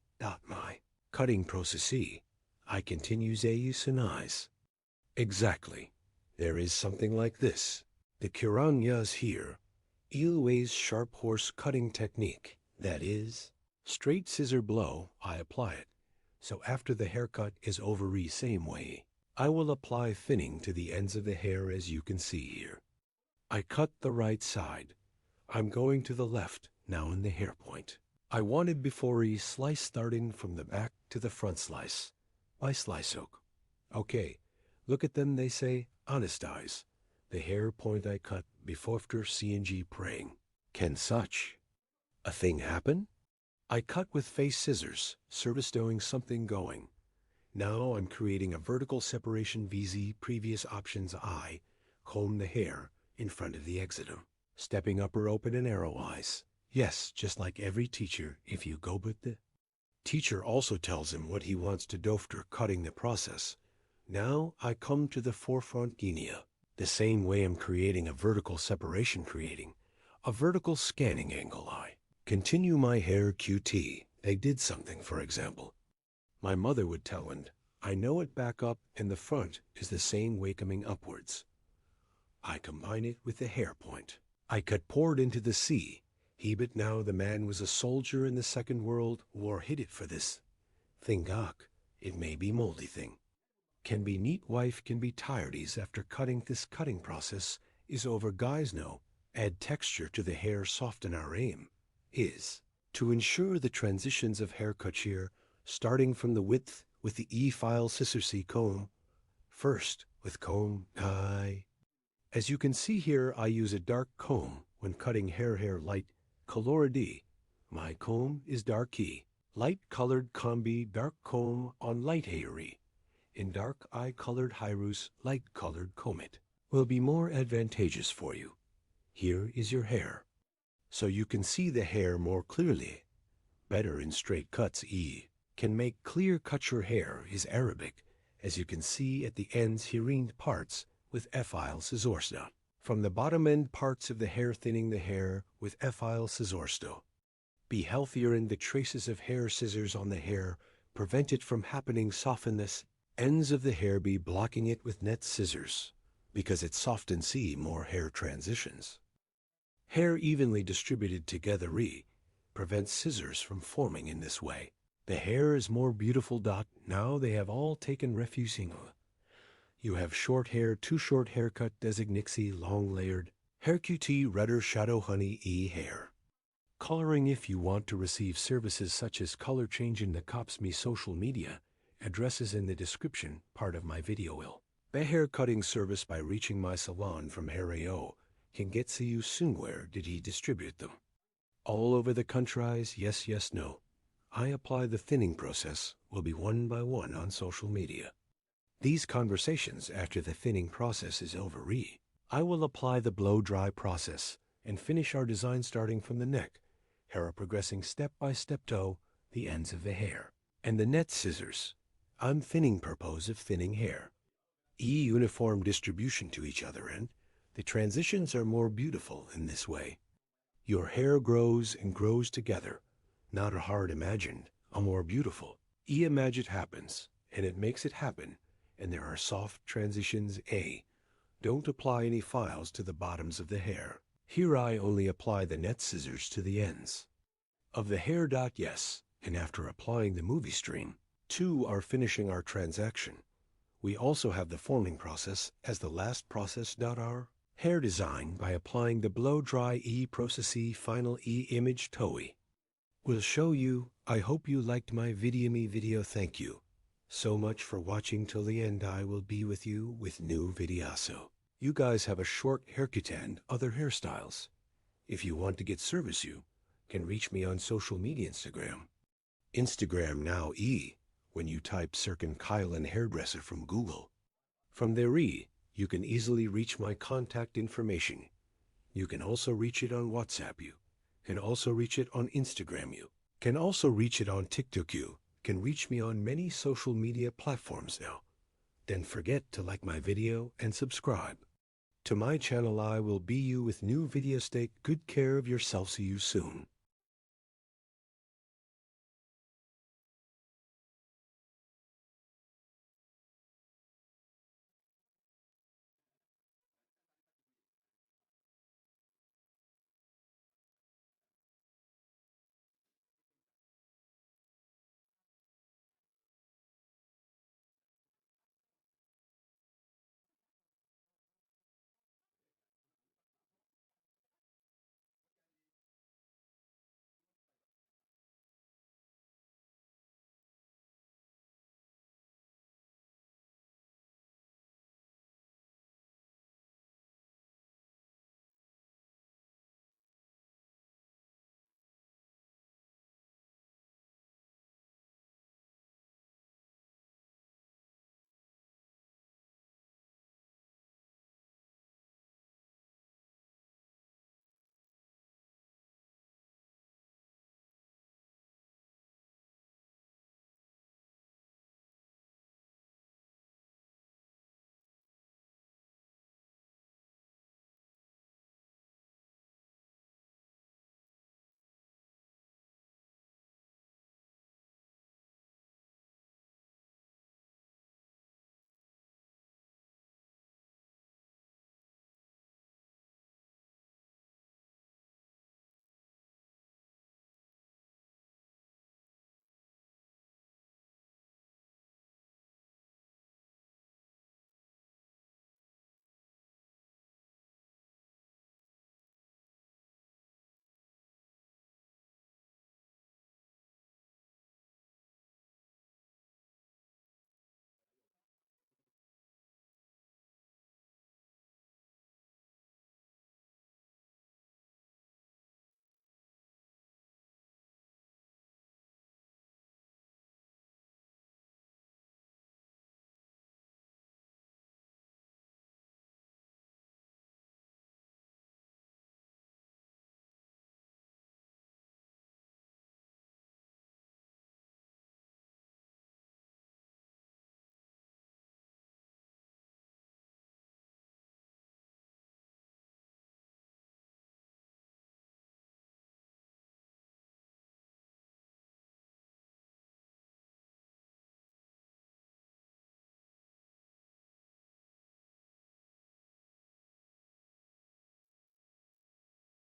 My cutting process I continues a use and eyes. Exactly. There is something like this. The Kiranyas here. Ilways sharp horse cutting technique. That is, straight scissor blow, I apply it. So after the haircut is over same way. I will apply thinning to the ends of the hair as you can see here. I cut the right side. I'm going to the left now in the hair point. I wanted before slice starting from the back to the front slice. By slice hook. Okay, look at them, they say, honest eyes. The hair point I cut before after CNG praying. Can such a thing happen? I cut with face scissors, service doing something going. Now I'm creating a vertical separation VZ previous options I, comb the hair in front of the exitum. Stepping upper open and arrow eyes. Yes, just like every teacher if you go but the teacher also tells him what he wants to do after cutting the process. Now I come to the forefront guinea. The same way I'm creating a vertical separation creating a vertical scanning angle I. Continue my hair QT. They did something for example. My mother would tell and I know it back up and the front is the same way coming upwards. I combine it with the hair point. I cut poured into the sea. He but now the man was a soldier in the Second World War hid it for this. Thing gawk, it may be moldy thing. Can be neat wife can be tiredies after cutting this cutting process is over guys know. Add texture to the hair soften our aim. Is to ensure the transitions of haircut shear starting from the width with the E-file scissor C comb. First with comb I. As you can see here I use a dark comb when cutting hair light color D. My comb is dark E. Light colored combi dark comb on light hairy. In dark eye colored Hyrus light colored comb it. Will be more advantageous for you. Here is your hair. So you can see the hair more clearly. Better in straight cuts E. Can make clear cut your hair is Arabic As you can see at the ends hearing parts with effile scisorsto. From the bottom end parts of the hair thinning the hair with effile scisorsto. Be healthier in the traces of hair scissors on the hair. Prevent it from happening. Soften this ends of the hair. Be blocking it with net scissors because it softens see more hair transitions. Hair evenly distributed together prevents scissors from forming in this way. The hair is more beautiful. Now they have all taken refusing. You have short hair, too short haircut, designixie, long layered, hair QT, redder, shadow, honey, hair. Coloring. If you want to receive services such as color change in the Cops Me social media, addresses in the description part of my video will. The hair cutting service by reaching my salon from Hair.ao can get to you soon. Where did he distribute them? All over the countries. Yes, yes, no. I apply the thinning process will be one by one on social media. These conversations after the thinning process is over. I will apply the blow dry process and finish our design starting from the neck, hair progressing step by step to the ends of the hair, and the net scissors. I'm thinning purpose of thinning hair. Uniform distribution to each other and the transitions are more beautiful in this way. Your hair grows and grows together, not a hard imagined, a more beautiful. Imagine happens, and it makes it happen, and there are soft transitions. Don't apply any files to the bottoms of the hair. Here I only apply the net scissors to the ends of the hair. Yes, and after applying the movie stream, 2 are finishing our transaction. We also have the forming process as the last process. Our hair design by applying the blow dry process final image TOE will show you. I hope you liked my video. Thank you so much for watching till the end. I will be with you with new videos. So you guys have a short haircut and other hairstyles. If you want to get service, you can reach me on social media. Instagram now when you type Circin Kylan hairdresser from Google. From there you can easily reach my contact information. You can also reach it on WhatsApp. You can also reach it on Instagram. You can also reach it on TikTok. You can reach me on many social media platforms now. Then forget to like my video and subscribe to my channel. I will be you with new videos. Take good care of yourself. See you soon.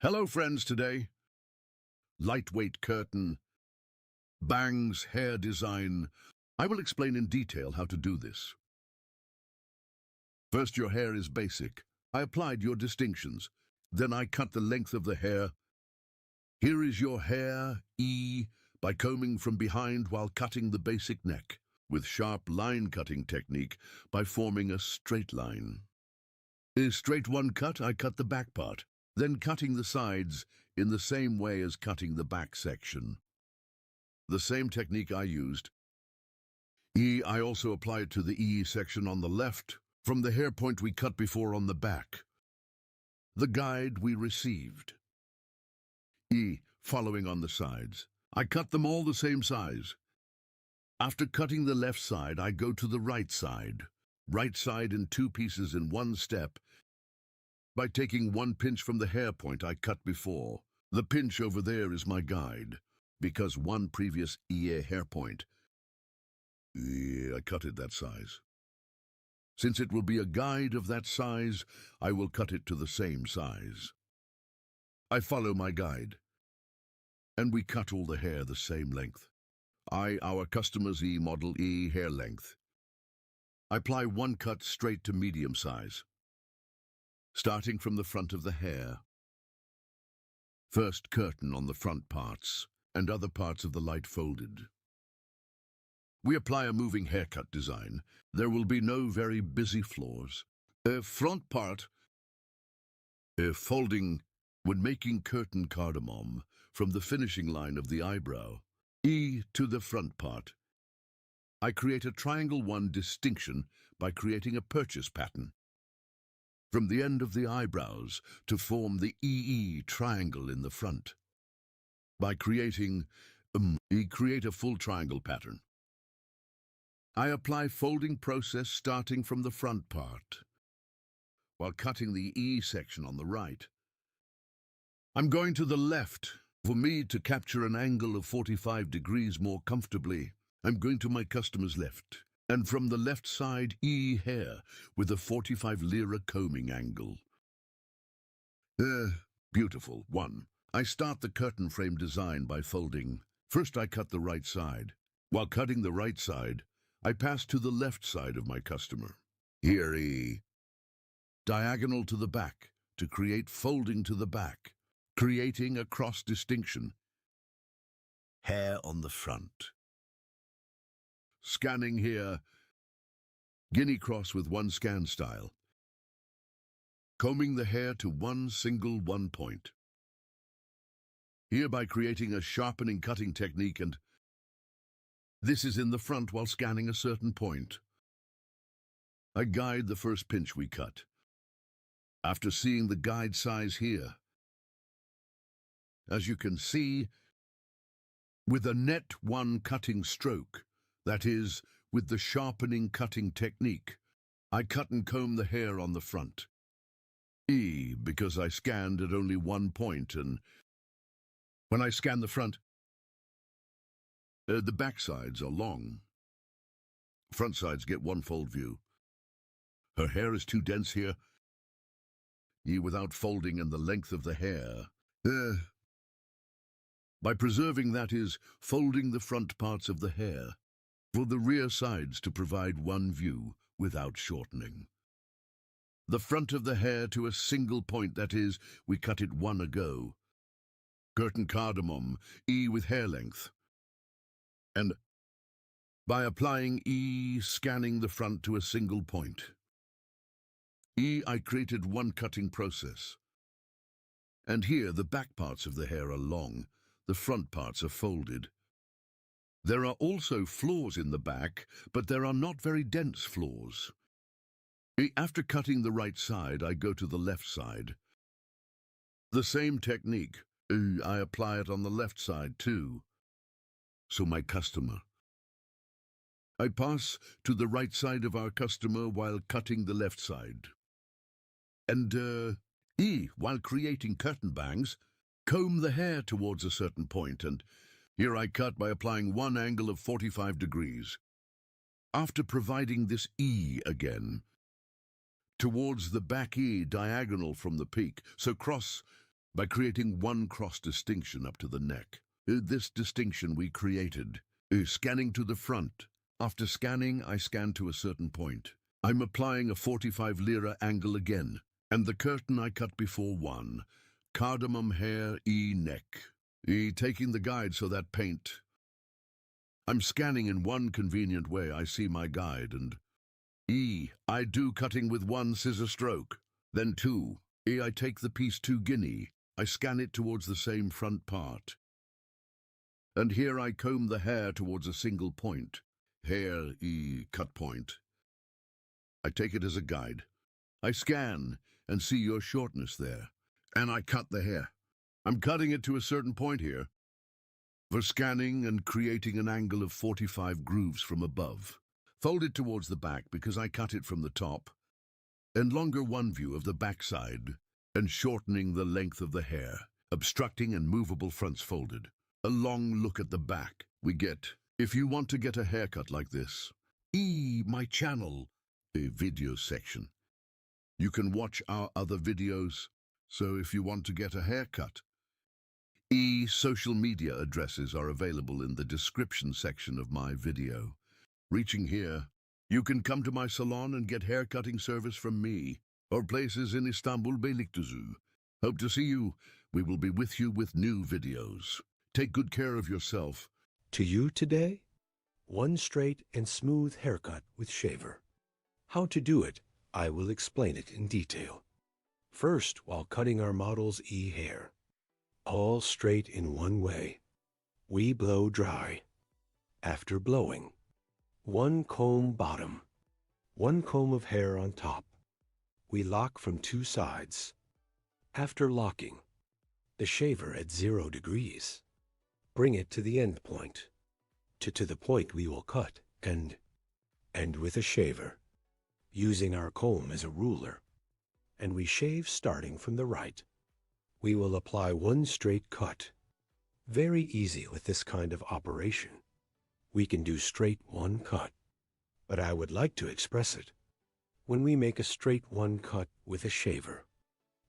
Hello friends, today, lightweight curtain, bangs, hair design. I will explain in detail how to do this. First, your hair is basic. I applied your distinctions. Then I cut the length of the hair. Here is your hair, E, by combing from behind while cutting the basic neck, with sharp line cutting technique by forming a straight line. In straight one cut, I cut the back part, then cutting the sides in the same way as cutting the back section. The same technique I used. E, I also apply it to the E section on the left, from the hair point we cut before on the back. The guide we received. E, following on the sides. I cut them all the same size. After cutting the left side, I go to the right side. Right side in two pieces in one step, by taking one pinch from the hair point I cut before. The pinch over there is my guide, because one previous ear hair point, I cut it that size. Since it will be a guide of that size, I will cut it to the same size. I follow my guide, and we cut all the hair the same length. Our customer's E model E hair length. I apply one cut straight to medium size, starting from the front of the hair. First curtain on the front parts, and other parts of the light folded. We apply a moving haircut design. There will be no very busy floors. Front part, folding when making curtain cardamom from the finishing line of the eyebrow. E to the front part. I create a triangle 1 distinction by creating a purchase pattern from the end of the eyebrows to form the EE triangle in the front. By creating create a full triangle pattern. I apply folding process starting from the front part, while cutting the E section on the right. I'm going to the left. For me to capture an angle of 45 degrees more comfortably, I'm going to my customer's left, and from the left side E hair with a 45 lira combing angle. Beautiful. 1. I start the curtain frame design by folding. First I cut the right side. While cutting the right side, I pass to the left side of my customer. Here E. Diagonal to the back to create folding to the back, creating a cross distinction. Hair on the front. Scanning here, guinea cross with one scan style. Combing the hair to one single one point. Hereby creating a sharpening cutting technique, and this is in the front while scanning a certain point. I guide the first pinch we cut. After seeing the guide size here, as you can see, with a net one cutting stroke, that is, with the sharpening cutting technique, I cut and comb the hair on the front. E, because I scanned at only one point, and when I scan the front, the back sides are long. Front sides get one fold view. Her hair is too dense here. E without folding and the length of the hair. By preserving, that is, folding the front parts of the hair for the rear sides to provide one view without shortening. The front of the hair to a single point, that is, we cut it one ago. Curtain cardamom, E with hair length. And by applying E, scanning the front to a single point. E, I created one cutting process. And here the back parts of the hair are long. The front parts are folded. There are also flaws in the back, but there are not very dense flaws. After cutting the right side, I go to the left side. The same technique, I apply it on the left side too. So my customer. I pass to the right side of our customer while cutting the left side. And, while creating curtain bangs, comb the hair towards a certain point, and here I cut by applying one angle of 45 degrees. After providing this E again, towards the back E diagonal from the peak, so cross by creating one cross distinction up to the neck. This distinction we created. Scanning to the front. After scanning, I scan to a certain point. I'm applying a 45 lira angle again, and the curtain I cut before one. Cardamom hair, neck. Taking the guide so that paint. I'm scanning in one convenient way. I see my guide, and I do cutting with one scissor stroke. Then two. I take the piece 2 guinea. I scan it towards the same front part. And here I comb the hair towards a single point. Hair, cut point. I take it as a guide. I scan and see your shortness there. And I cut the hair. I'm cutting it to a certain point here. For scanning and creating an angle of 45 grooves from above. Fold it towards the back because I cut it from the top. And longer one view of the backside. And shortening the length of the hair. Obstructing and movable fronts folded. A long look at the back we get. If you want to get a haircut like this, my channel, a video section. You can watch our other videos, so if you want to get a haircut, social media addresses are available in the description section of my video. Reaching here, you can come to my salon and get haircutting service from me, or places in Istanbul, Beylikdüzü. Hope to see you. We will be with you with new videos. Take good care of yourself. To you today, one straight and smooth haircut with shaver. How to do it, I will explain it in detail. First, while cutting our model's hair, all straight in one way, we blow dry. After blowing, one comb bottom, one comb of hair on top. We lock from 2 sides. After locking, the shaver at 0 degrees. Bring it to the end point, to the point we will cut, and with a shaver, using our comb as a ruler, and we shave starting from the right. We will apply one straight cut. Very easy with this kind of operation. We can do straight one cut, but I would like to express it. When we make a straight one cut with a shaver,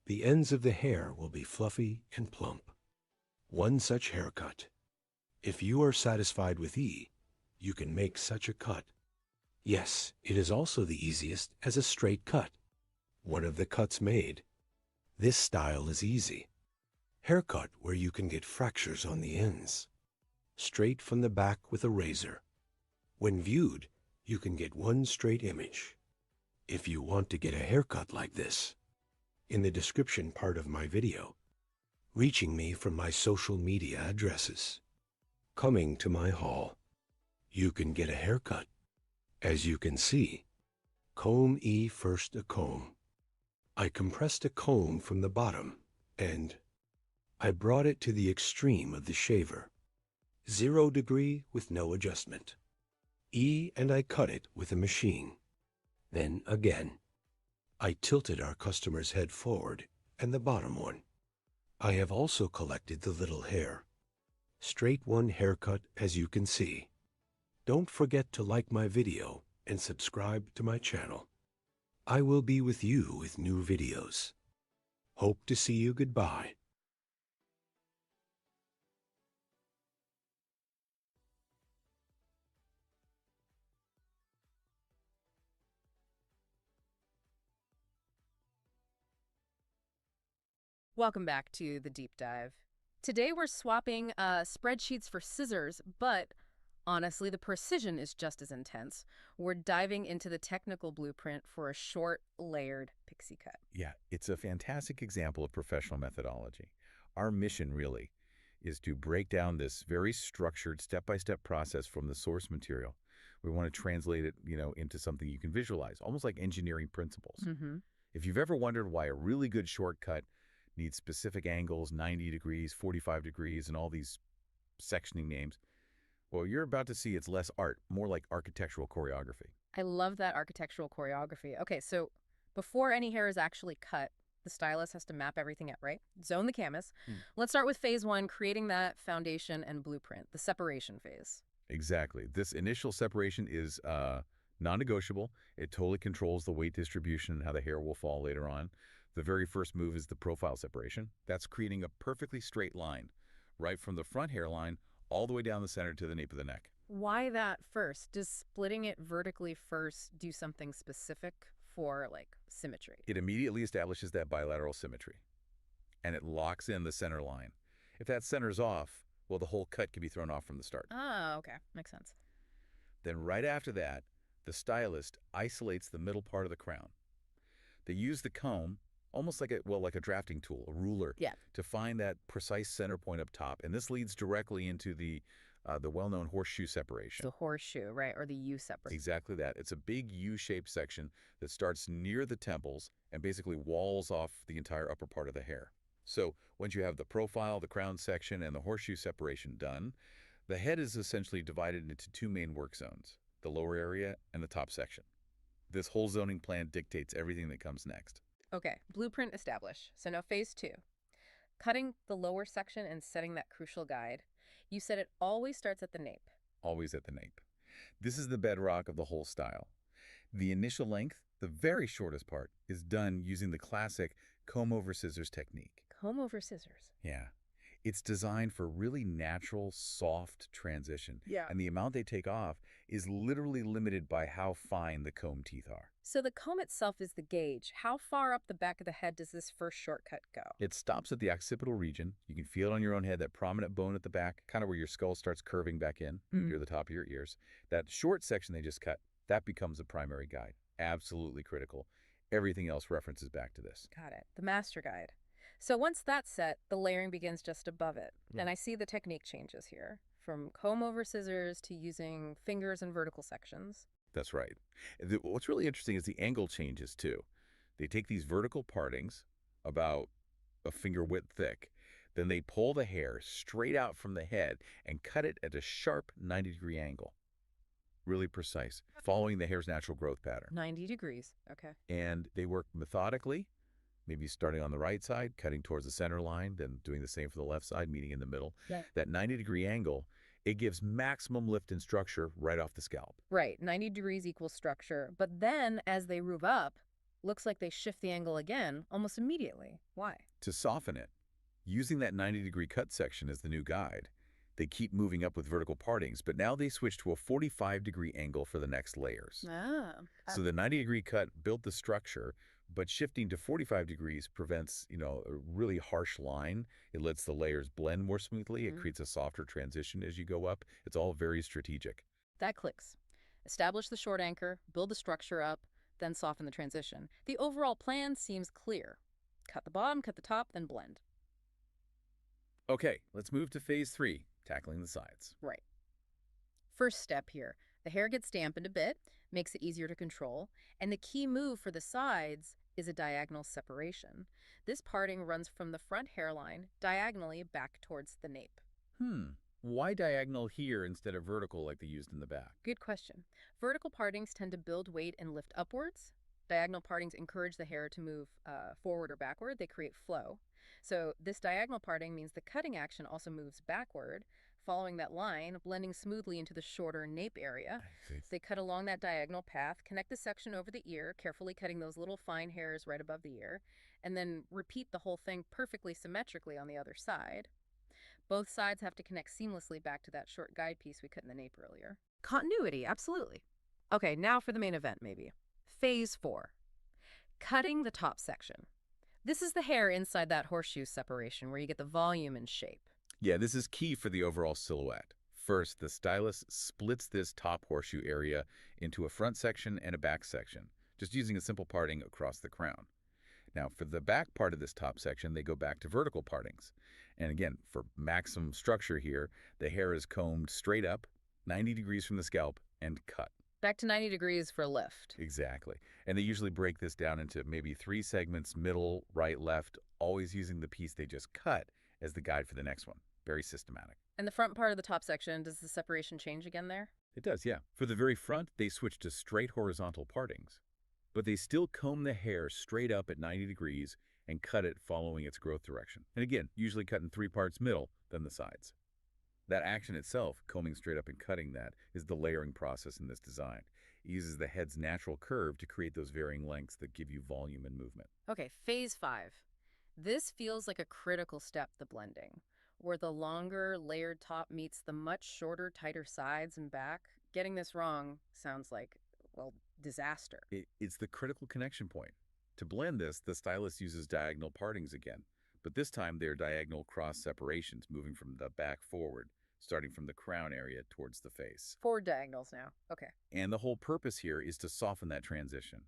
the ends of the hair will be fluffy and plump. One such haircut. If you are satisfied with you can make such a cut. Yes, it is also the easiest as a straight cut. One of the cuts made. This style is easy. Haircut where you can get fractures on the ends. Straight from the back with a razor. When viewed, you can get one straight image. If you want to get a haircut like this, in the description part of my video, reaching me from my social media addresses, coming to my hall, you can get a haircut. As you can see, comb first a comb. I compressed a comb from the bottom, and I brought it to the extreme of the shaver. 0 degree with no adjustment. And I cut it with a machine. Then again, I tilted our customer's head forward and the bottom one. I have also collected the little hair. Straight one haircut as you can see. Don't forget to like my video and subscribe to my channel. I will be with you with new videos. Hope to see you. Goodbye. Welcome back to the deep dive. Today we're swapping spreadsheets for scissors, but honestly, the precision is just as intense. We're diving into the technical blueprint for a short, layered pixie cut. Yeah, it's a fantastic example of professional methodology. Our mission really is to break down this very structured step-by-step process from the source material. We want to translate it, into something you can visualize, almost like engineering principles. If you've ever wondered why a really good shortcut needs specific angles, 90 degrees, 45 degrees, and all these sectioning names, well, you're about to see it's less art, more like architectural choreography. I love that architectural choreography. Okay, so before any hair is actually cut, the stylist has to map everything out, right? Zone the canvas. Let's start with phase 1, creating that foundation and blueprint, the separation phase. Exactly. This initial separation is non-negotiable. It totally controls the weight distribution and how the hair will fall later on. The very first move is the profile separation. That's creating a perfectly straight line, right from the front hairline all the way down the center to the nape of the neck. Why that first? Does splitting it vertically first do something specific for, like, symmetry? It immediately establishes that bilateral symmetry, and it locks in the center line. If that center's off, well, the whole cut can be thrown off from the start. Oh, okay. Makes sense. Then right after that, the stylist isolates the middle part of the crown. They use the comb, almost like a drafting tool, a ruler, Yeah. to find that precise center point up top. And this leads directly into the well-known horseshoe separation. The horseshoe, right, or the U separation. Exactly that. It's a big U-shaped section that starts near the temples and basically walls off the entire upper part of the hair. So once you have the profile, the crown section, and the horseshoe separation done, the head is essentially divided into two main work zones, the lower area and the top section. This whole zoning plan dictates everything that comes next. Okay, blueprint established. So now phase 2. Cutting the lower section and setting that crucial guide. You said it always starts at the nape. Always at the nape. This is the bedrock of the whole style. The initial length, the very shortest part, is done using the classic comb over scissors technique. Comb over scissors. Yeah. It's designed for really natural, soft transition. Yeah. And the amount they take off is literally limited by how fine the comb teeth are. So the comb itself is the gauge. How far up the back of the head does this first shortcut go? It stops at the occipital region. You can feel it on your own head, that prominent bone at the back, kind of where your skull starts curving back in, near the top of your ears. That short section they just cut, that becomes a primary guide. Absolutely critical. Everything else references back to this. Got it. The master guide. So once that's set, the layering begins just above it. And I see the technique changes here, from comb over scissors to using fingers and vertical sections. That's right. What's really interesting is the angle changes too. They take these vertical partings, about a finger width thick, then they pull the hair straight out from the head and cut it at a sharp 90-degree angle. Really precise, following the hair's natural growth pattern. 90 degrees. Okay. And they work methodically, maybe starting on the right side, cutting towards the center line, then doing the same for the left side, meeting in the middle. Yeah. That 90-degree angle, it gives maximum lift and structure right off the scalp. Right. 90 degrees equals structure. But then as they move up, looks like they shift the angle again almost immediately. Why? To soften it, using that 90-degree cut section as the new guide, they keep moving up with vertical partings, but now they switch to a 45-degree angle for the next layers. So the 90-degree cut built the structure, but shifting to 45 degrees prevents, a really harsh line. It lets the layers blend more smoothly. It creates a softer transition as you go up. It's all very strategic. That clicks. Establish the short anchor, build the structure up, then soften the transition. The overall plan seems clear. Cut the bottom, cut the top, then blend. Okay, let's move to phase 3, tackling the sides. Right. First step here. The hair gets dampened a bit, makes it easier to control, and the key move for the sides is a diagonal separation. This parting runs from the front hairline diagonally back towards the nape. Why diagonal here instead of vertical like they used in the back? Good question. Vertical partings tend to build weight and lift upwards. Diagonal partings encourage the hair to move forward or backward. They create flow. So this diagonal parting means the cutting action also moves backward, following that line, blending smoothly into the shorter nape area. They cut along that diagonal path, connect the section over the ear, carefully cutting those little fine hairs right above the ear, and then repeat the whole thing perfectly symmetrically on the other side. Both sides have to connect seamlessly back to that short guide piece we cut in the nape earlier. Continuity, absolutely. Okay, now for the main event, maybe. Phase 4. Cutting the top section. This is the hair inside that horseshoe separation where you get the volume and shape. Yeah, this is key for the overall silhouette. First, the stylist splits this top horseshoe area into a front section and a back section, just using a simple parting across the crown. Now, for the back part of this top section, they go back to vertical partings. And again, for maximum structure here, the hair is combed straight up, 90 degrees from the scalp, and cut. Back to 90 degrees for lift. Exactly. And they usually break this down into maybe 3 segments, middle, right, left, always using the piece they just cut as the guide for the next one. Very systematic. And the front part of the top section, does the separation change again there? It does, yeah. For the very front, they switch to straight horizontal partings. But they still comb the hair straight up at 90 degrees and cut it following its growth direction. And again, usually cut in 3 parts middle, then the sides. That action itself, combing straight up and cutting that, is the layering process in this design. It uses the head's natural curve to create those varying lengths that give you volume and movement. Okay, phase 5. This feels like a critical step, the blending, where the longer layered top meets the much shorter, tighter sides and back. Getting this wrong sounds like, well, disaster. It's the critical connection point. To blend this, the stylist uses diagonal partings again, but this time they're diagonal cross separations moving from the back forward, starting from the crown area towards the face. 4 diagonals now. Okay. And the whole purpose here is to soften that transition,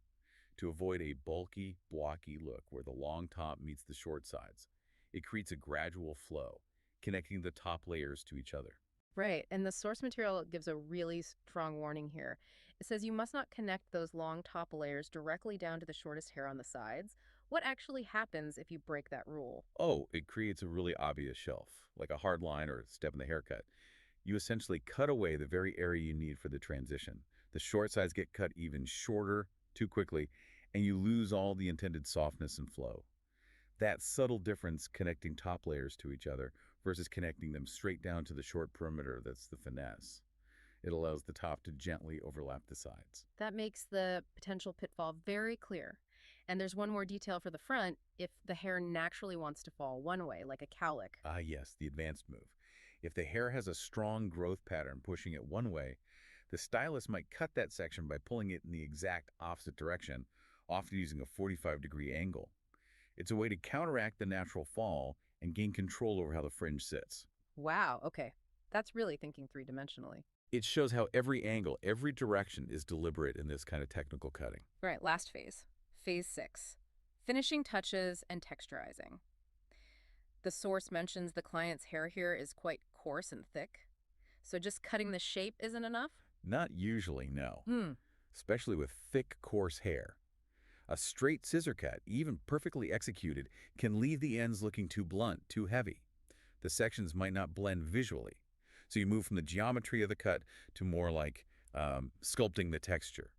to avoid a bulky, blocky look where the long top meets the short sides. It creates a gradual flow, connecting the top layers to each other. Right, and the source material gives a really strong warning here. It says you must not connect those long top layers directly down to the shortest hair on the sides. What actually happens if you break that rule? Oh, it creates a really obvious shelf, like a hard line or a step in the haircut. You essentially cut away the very area you need for the transition. The short sides get cut even shorter too quickly, and you lose all the intended softness and flow. That subtle difference connecting top layers to each other versus connecting them straight down to the short perimeter, that's the finesse. It allows the top to gently overlap the sides. That makes the potential pitfall very clear. And there's one more detail for the front. If the hair naturally wants to fall one way, like a cowlick. Ah, yes, the advanced move. If the hair has a strong growth pattern pushing it one way, the stylist might cut that section by pulling it in the exact opposite direction, often using a 45-degree angle. It's a way to counteract the natural fall and gain control over how the fringe sits. Wow, okay. That's really thinking three-dimensionally. It shows how every angle, every direction is deliberate in this kind of technical cutting. Right, last phase. Phase 6. Finishing touches and texturizing. The source mentions the client's hair here is quite coarse and thick. So just cutting the shape isn't enough? Not usually, no. Especially with thick, coarse hair. A straight scissor cut, even perfectly executed, can leave the ends looking too blunt, too heavy. The sections might not blend visually. So you move from the geometry of the cut to more like sculpting the texture.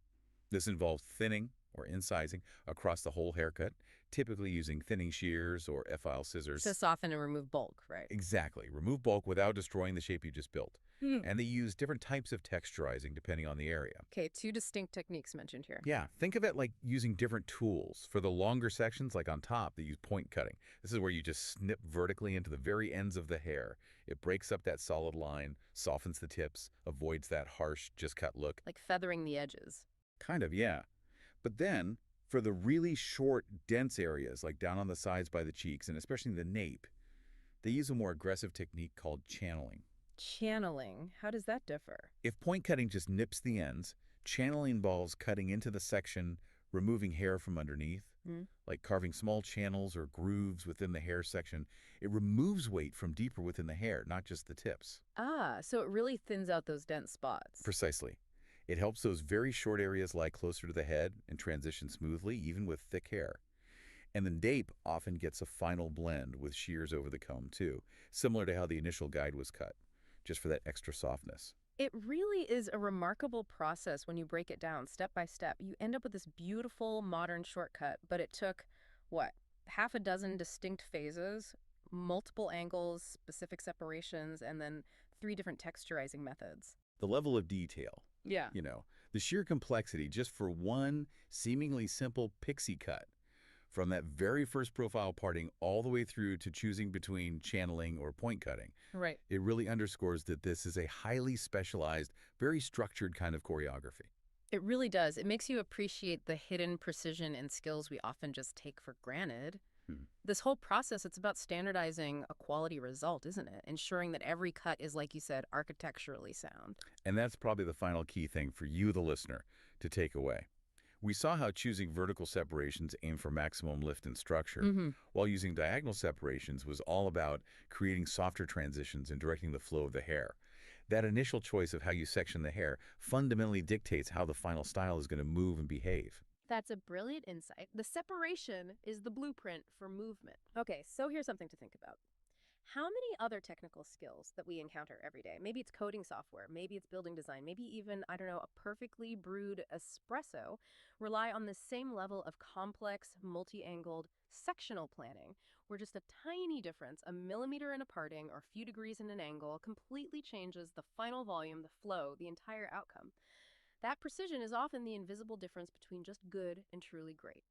This involves thinning or incising across the whole haircut, typically using thinning shears or F-file scissors. To soften and remove bulk, right? Exactly. Remove bulk without destroying the shape you just built. And they use different types of texturizing depending on the area. Okay, 2 distinct techniques mentioned here. Yeah, think of it like using different tools. For the longer sections, like on top, they use point cutting. This is where you just snip vertically into the very ends of the hair. It breaks up that solid line, softens the tips, avoids that harsh, just cut look. Like feathering the edges. Kind of, yeah. But then, for the really short, dense areas, like down on the sides by the cheeks, and especially the nape, they use a more aggressive technique called channeling. Channeling, how does that differ? If point cutting just nips the ends, channeling involves cutting into the section, removing hair from underneath, like carving small channels or grooves within the hair section. It removes weight from deeper within the hair, not just the tips. Ah, so it really thins out those dense spots. Precisely. It helps those very short areas lie closer to the head and transition smoothly, even with thick hair. And the nape often gets a final blend with shears over the comb, too, similar to how the initial guide was cut, just for that extra softness. It really is a remarkable process when you break it down step by step. You end up with this beautiful modern shortcut, but it took, what, half a dozen distinct phases, multiple angles, specific separations, and then 3 different texturizing methods. The level of detail, Yeah. the sheer complexity just for one seemingly simple pixie cut, from that very first profile parting all the way through to choosing between channeling or point cutting. Right. It really underscores that this is a highly specialized, very structured kind of choreography. It really does. It makes you appreciate the hidden precision and skills we often just take for granted. This whole process, it's about standardizing a quality result, isn't it? Ensuring that every cut is, like you said, architecturally sound. And that's probably the final key thing for you, the listener, to take away. We saw how choosing vertical separations aimed for maximum lift and structure, while using diagonal separations was all about creating softer transitions and directing the flow of the hair. That initial choice of how you section the hair fundamentally dictates how the final style is going to move and behave. That's a brilliant insight. The separation is the blueprint for movement. Okay, so here's something to think about. How many other technical skills that we encounter every day, maybe it's coding software, maybe it's building design, maybe even, I don't know, a perfectly brewed espresso, rely on the same level of complex, multi-angled sectional planning, where just a tiny difference, a millimeter in a parting or a few degrees in an angle, completely changes the final volume, the flow, the entire outcome. That precision is often the invisible difference between just good and truly great.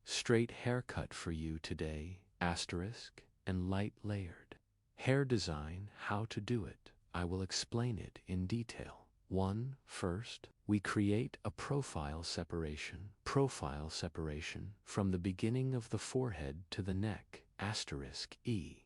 Straight haircut for you today, asterisk, and light layered. Hair design, how to do it. I will explain it in detail. 1. First, we create a profile separation from the beginning of the forehead to the neck, asterisk E.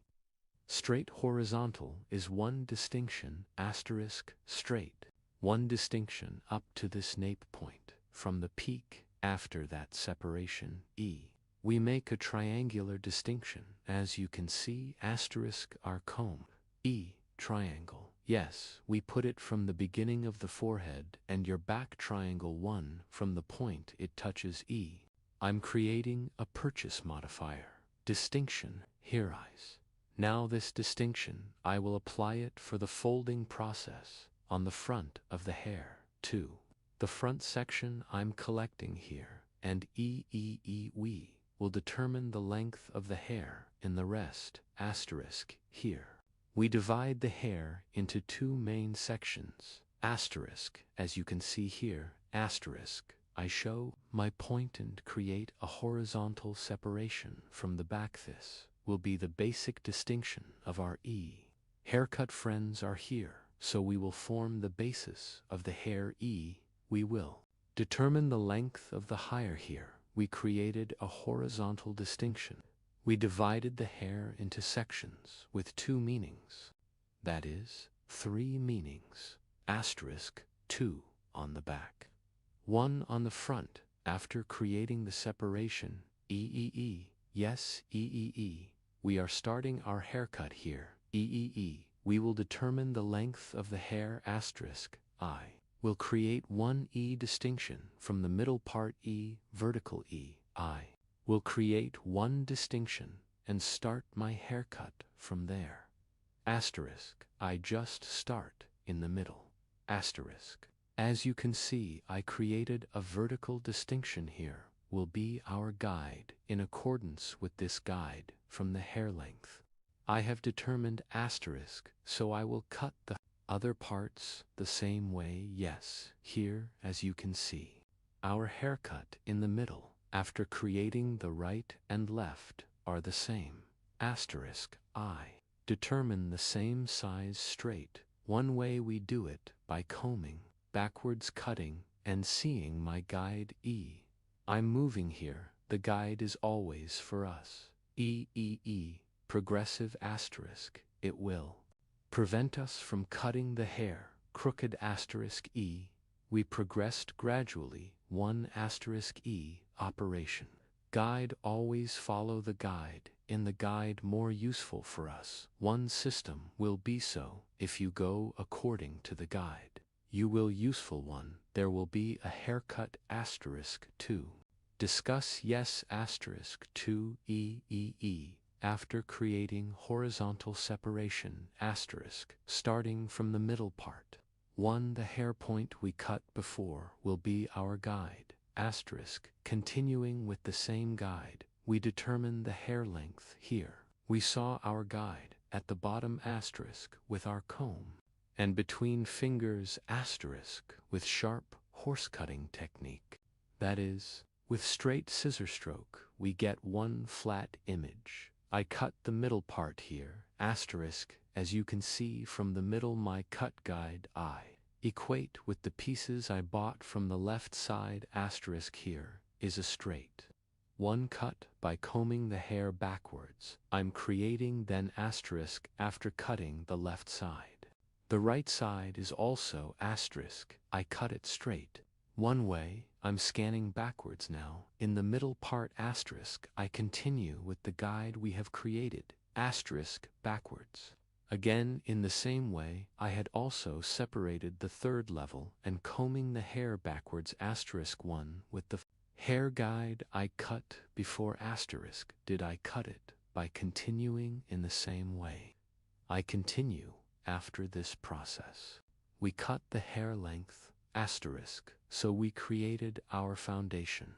Straight horizontal is one distinction, asterisk, straight. One distinction up to this nape point, from the peak. After that separation, E. We make a triangular distinction, as you can see, asterisk, our comb. E. Triangle. Yes, we put it from the beginning of the forehead and your back triangle 1 from the point it touches E. I'm creating a purchase modifier. Distinction, here eyes. Now this distinction, I will apply it for the folding process on the front of the hair. 2. The front section I'm collecting here, and we will determine the length of the hair in the rest, asterisk, here. We divide the hair into two main sections, asterisk, as you can see here, asterisk. I show my point and create a horizontal separation from the back. This will be the basic distinction of our E. Haircut friends are here, so we will form the basis of the hair E. We will determine the length of the higher here. We created a horizontal distinction. We divided the hair into sections with two meanings. That is, 3 meanings, asterisk, 2 on the back. 1 on the front, after creating the separation, yes, we are starting our haircut here, we will determine the length of the hair, asterisk, I. Will create one E distinction from the middle part E, vertical E. I will create one distinction and start my haircut from there. Asterisk, I just start in the middle. Asterisk. As you can see, I created a vertical distinction here. Will be our guide. In accordance with this guide from the hair length, I have determined asterisk, so I will cut the other parts the same way. Yes, here, as you can see, our haircut in the middle, after creating the right and left, are the same. Asterisk, I determine the same size straight. One way we do it by combing, backwards cutting, and seeing my guide E. I'm moving here, the guide is always for us. Progressive asterisk, it will prevent us from cutting the hair, crooked asterisk E. We progressed gradually, 1 asterisk E, operation. Guide, always follow the guide. In the guide more useful for us. One system will be so, if you go according to the guide. You will useful one. There will be a haircut asterisk 2. Discuss yes asterisk 2 after creating horizontal separation asterisk starting from the middle part. 1. The hair point we cut before will be our guide asterisk. Continuing with the same guide, we determine the hair length here. We saw our guide at the bottom asterisk with our comb, and between fingers asterisk with sharp horse cutting technique. That is, with straight scissor stroke, we get one flat image. I cut the middle part here asterisk. As you can see from the middle my cut guide I equate with the pieces I bought from the left side asterisk. Here is a straight one cut by combing the hair backwards. I'm creating then asterisk after cutting the left side. The right side is also asterisk. I cut it straight one way. I'm scanning backwards now. In the middle part asterisk, I continue with the guide we have created asterisk backwards. Again, in the same way, I had also separated the third level and combing the hair backwards asterisk 1 with the hair guide I cut before asterisk. Did I cut it by continuing in the same way? I continue after this process. We cut the hair length asterisk, so we created our foundation.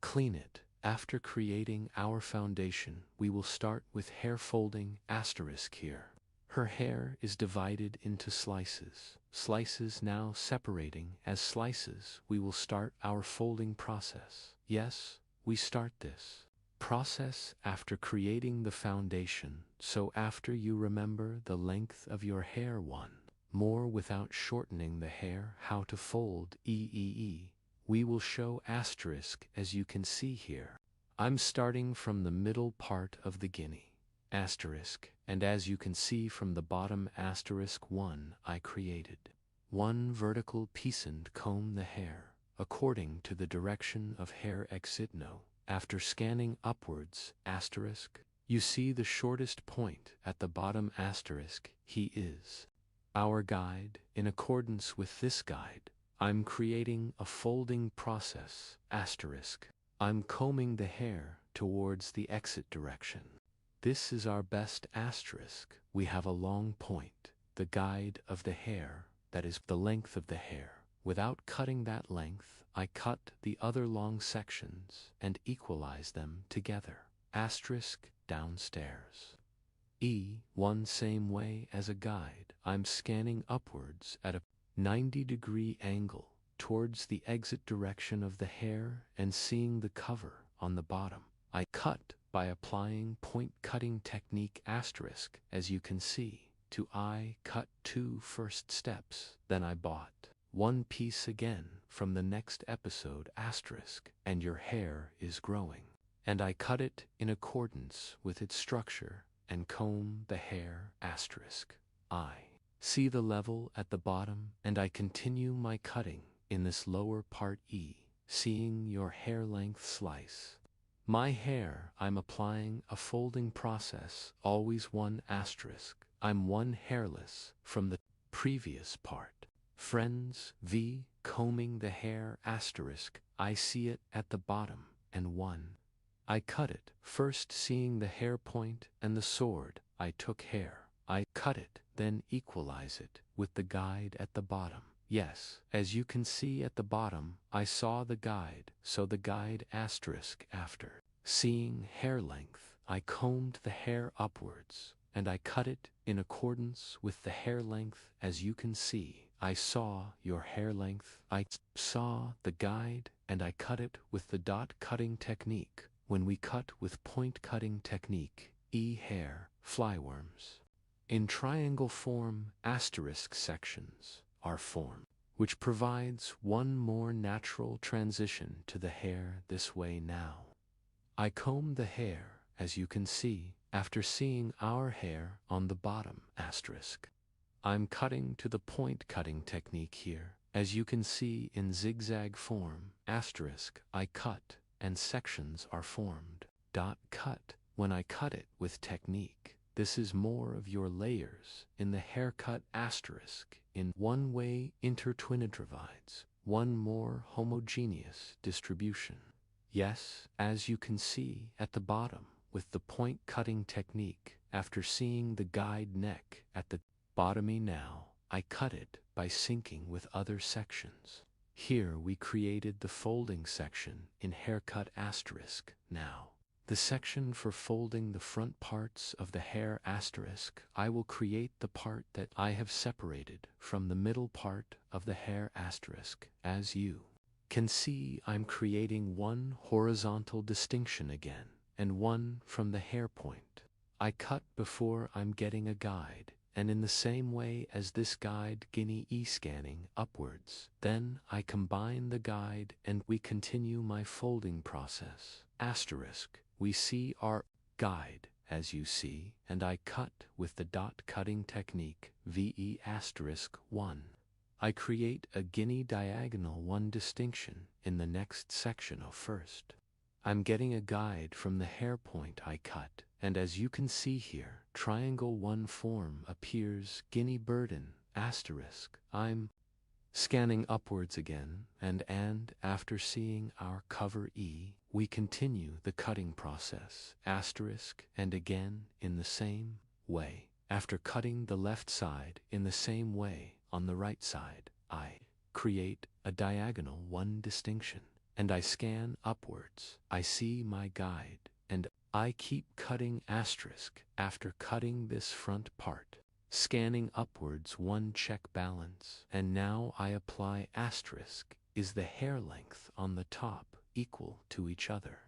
Clean it. After creating our foundation, we will start with hair folding asterisk here. Her hair is divided into slices. Slices now separating as slices, we will start our folding process. Yes, we start this process after creating the foundation, so after you remember the length of your hair one more without shortening the hair, how to fold we will show asterisk as you can see here. I'm starting from the middle part of the guinea asterisk, and as you can see from the bottom asterisk 1 I created one vertical piece and comb the hair according to the direction of hair exit no. After scanning upwards asterisk, you see the shortest point at the bottom asterisk. He is our guide. In accordance with this guide, I'm creating a folding process asterisk. I'm combing the hair towards the exit direction. This is our best asterisk. We have a long point, the guide of the hair, that is the length of the hair. Without cutting that length, I cut the other long sections and equalize them together asterisk downstairs. One same way as a guide, I'm scanning upwards at a 90-degree angle towards the exit direction of the hair and seeing the cover on the bottom. I cut by applying point cutting technique asterisk. As you can see, to I cut 2 first steps, then I bought one piece again from the next episode asterisk, and your hair is growing. And I cut it in accordance with its structure and comb the hair asterisk. I see the level at the bottom and I continue my cutting in this lower part seeing your hair length slice. My hair, I'm applying a folding process, always one asterisk. I'm one hairless from the previous part. Friends, combing the hair asterisk, I see it at the bottom and one. I cut it, first seeing the hair point and the sword, I took hair. I cut it, then equalize it with the guide at the bottom. Yes, as you can see at the bottom, I saw the guide, so the guide asterisk after seeing hair length, I combed the hair upwards, and I cut it in accordance with the hair length. As you can see, I saw your hair length. I saw the guide, and I cut it with the dot cutting technique. When we cut with point cutting technique, hair, flyworms. In triangle form, asterisk sections are formed, which provides one more natural transition to the hair this way now. I comb the hair, as you can see, after seeing our hair on the bottom asterisk. I'm cutting to the point cutting technique here. As you can see in zigzag form, asterisk, I cut, and sections are formed. Cut. When I cut it with technique, this is more of your layers in the haircut asterisk. in one-way intertwinitrivides, one more homogeneous distribution. Yes, as you can see at the bottom, with the point cutting technique, after seeing the guide neck at the bottomy now, I cut it by syncing with other sections. Here we created the folding section in haircut asterisk now. The section for folding the front parts of the hair asterisk, I will create the part that I have separated from the middle part of the hair asterisk. As you can see, I'm creating one horizontal distinction again, and one from the hair point. I cut before I'm getting a guide, and in the same way as this guide guinea scanning upwards, then I combine the guide and we continue my folding process. Asterisk, we see our guide, as you see, and I cut with the dot cutting technique VE asterisk 1. I create a guinea diagonal 1 distinction in the next section of first. I'm getting a guide from the hair point I cut, and as you can see here, triangle 1 form appears guinea burden asterisk. I'm scanning upwards again, and after seeing our cover E, we continue the cutting process asterisk, and again in the same way. After cutting the left side in the same way on the right side, I create a diagonal 1 distinction, and I scan upwards. I see my guide, and I keep cutting asterisk after cutting this front part, scanning upwards 1 check balance, and now I apply asterisk. Is the hair length on the top equal to each other?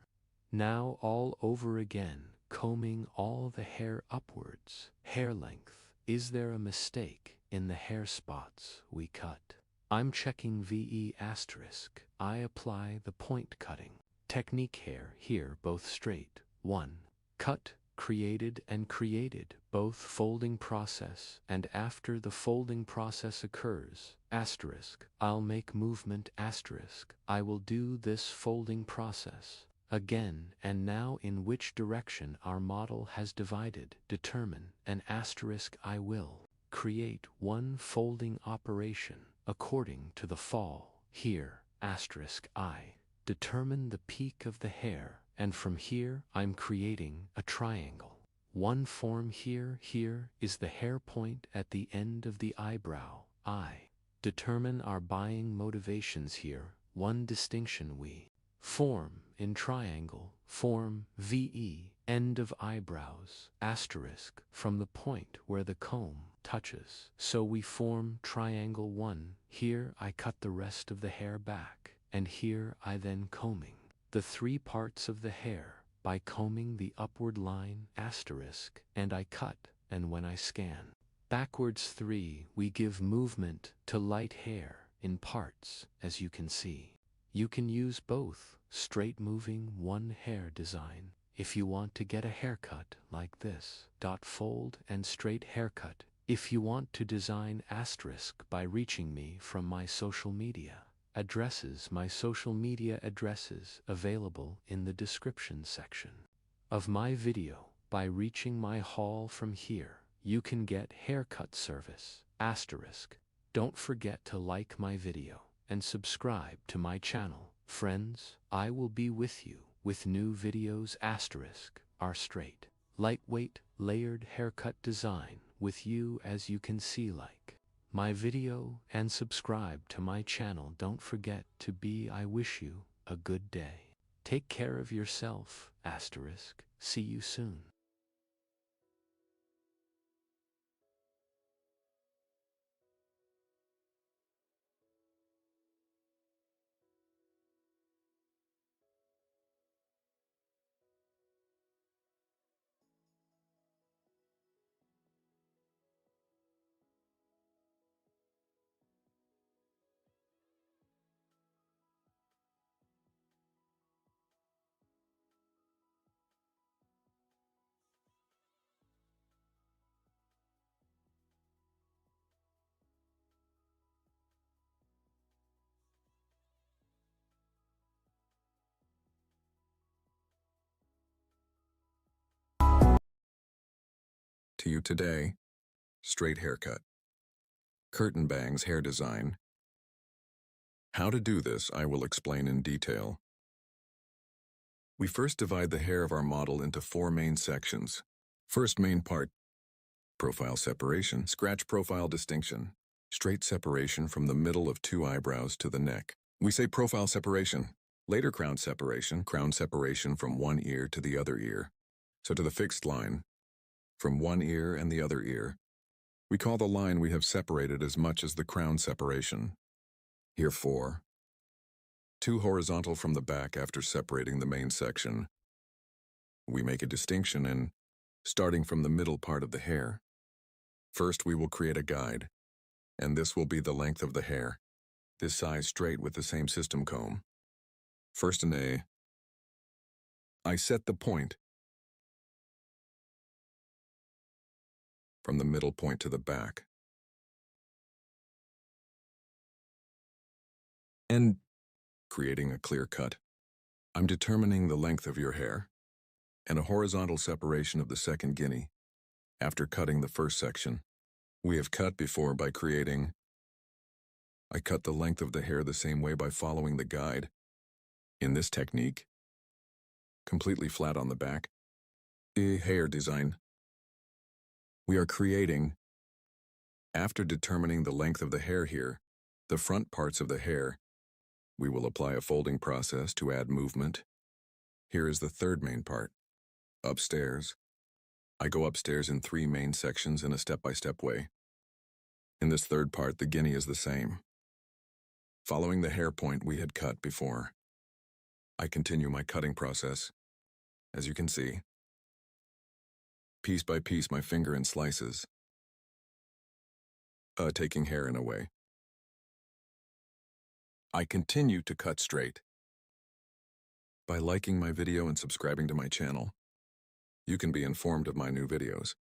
Now all over again, combing all the hair upwards. Hair length. Is there a mistake in the hair spots we cut? I'm checking VE asterisk. I apply the point cutting technique hair here, both straight. 1. Cut, created and created, both folding process, and after the folding process occurs, asterisk, I'll make movement asterisk. I will do this folding process again, and now in which direction our model has divided, determine an asterisk. I will create 1 folding operation according to the fall. Here, asterisk, I determine the peak of the hair, and from here I'm creating a triangle. 1 form here. Here is the hair point at the end of the eyebrow. I determine our buying motivations here. 1 distinction we form in triangle, form VE, end of eyebrows, asterisk, from the point where the comb touches. So we form triangle 1. Here I cut the rest of the hair back, and here I then combing the 3 parts of the hair by combing the upward line asterisk, and I cut, and when I scan backwards 3, we give movement to light hair in parts, as you can see. You can use both straight moving 1 hair design if you want to get a haircut like this, fold, and straight haircut if you want to design asterisk by reaching me from my social media addresses. My social media addresses available in the description section of my video. By reaching my hall from here, you can get haircut service asterisk. Don't forget to like my video and subscribe to my channel. Friends, I will be with you with new videos asterisk. Our straight, lightweight, layered haircut design with you, as you can see, like my video and subscribe to my channel. Don't forget to be. I wish you a good day. Take care of yourself asterisk. See you soon. To you today, straight haircut. Curtain bangs hair design. How to do this, I will explain in detail. We first divide the hair of our model into 4 main sections. First main part, profile separation, scratch profile distinction, straight separation from the middle of 2 eyebrows to the neck. We say profile separation. Later crown separation from one ear to the other ear. So to the fixed line, from one ear and the other ear. We call the line we have separated as much as the crown separation. Here 4. 2 horizontal from the back after separating the main section. We make a distinction in starting from the middle part of the hair. First we will create a guide, and this will be the length of the hair, this size straight with the same system comb. First in A, I set the point from the middle point to the back. And creating a clear cut. I'm determining the length of your hair and a horizontal separation of the second guinea after cutting the first section. We have cut before by creating. I cut the length of the hair the same way by following the guide. In this technique, completely flat on the back, a hair design. We are creating, after determining the length of the hair here, the front parts of the hair, we will apply a folding process to add movement. Here is the third main part, upstairs. I go upstairs in 3 main sections in a step-by-step way. In this third part, the guinea is the same. Following the hair point we had cut before, I continue my cutting process. As you can see, piece by piece my finger in slices, taking hair in a way. I continue to cut straight. By liking my video and subscribing to my channel, you can be informed of my new videos.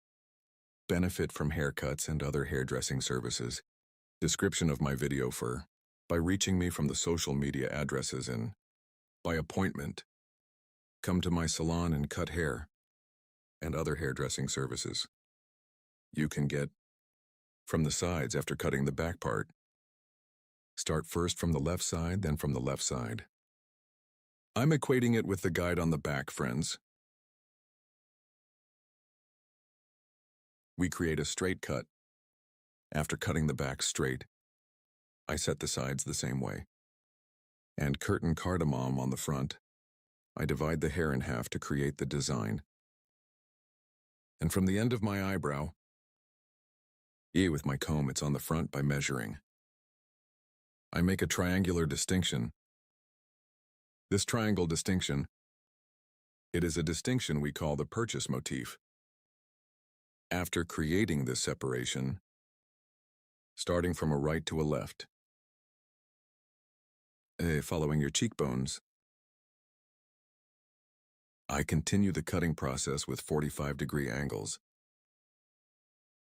Benefit from haircuts and other hairdressing services. Description of my video by reaching me from the social media addresses and by appointment. Come to my salon and cut hair and other hairdressing services. You can get from the sides after cutting the back part. Start first from the left side, then from the left side. I'm equating it with the guide on the back, friends. We create a straight cut. After cutting the back straight, I set the sides the same way. And curtain cardamom on the front. I divide the hair in half to create the design. And from the end of my eyebrow, with my comb, it's on the front by measuring. I make a triangular distinction. This triangle distinction, it is a distinction we call the purchase motif. After creating this separation, starting from a right to a left, following your cheekbones, I continue the cutting process with 45-degree angles.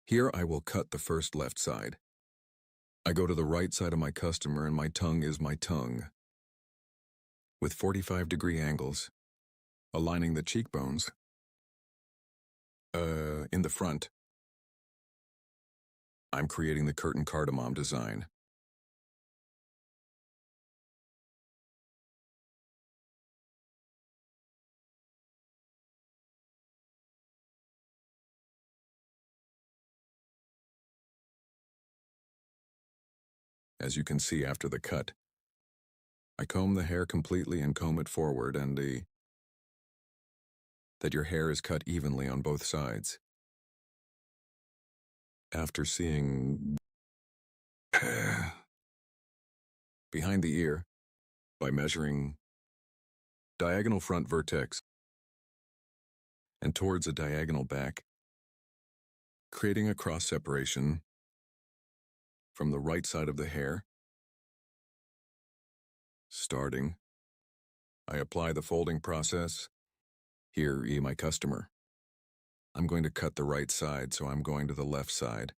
Here I will cut the first left side. I go to the right side of my customer and my tongue is my tongue. With 45-degree angles, aligning the cheekbones, in the front, I'm creating the curtain cardamom design. As you can see after the cut, I comb the hair completely and comb it forward and that your hair is cut evenly on both sides. After seeing behind the ear by measuring diagonal front vertex and towards a diagonal back, creating a cross separation from the right side of the hair. Starting, I apply the folding process. Here, my customer. I'm going to cut the right side, so I'm going to the left side.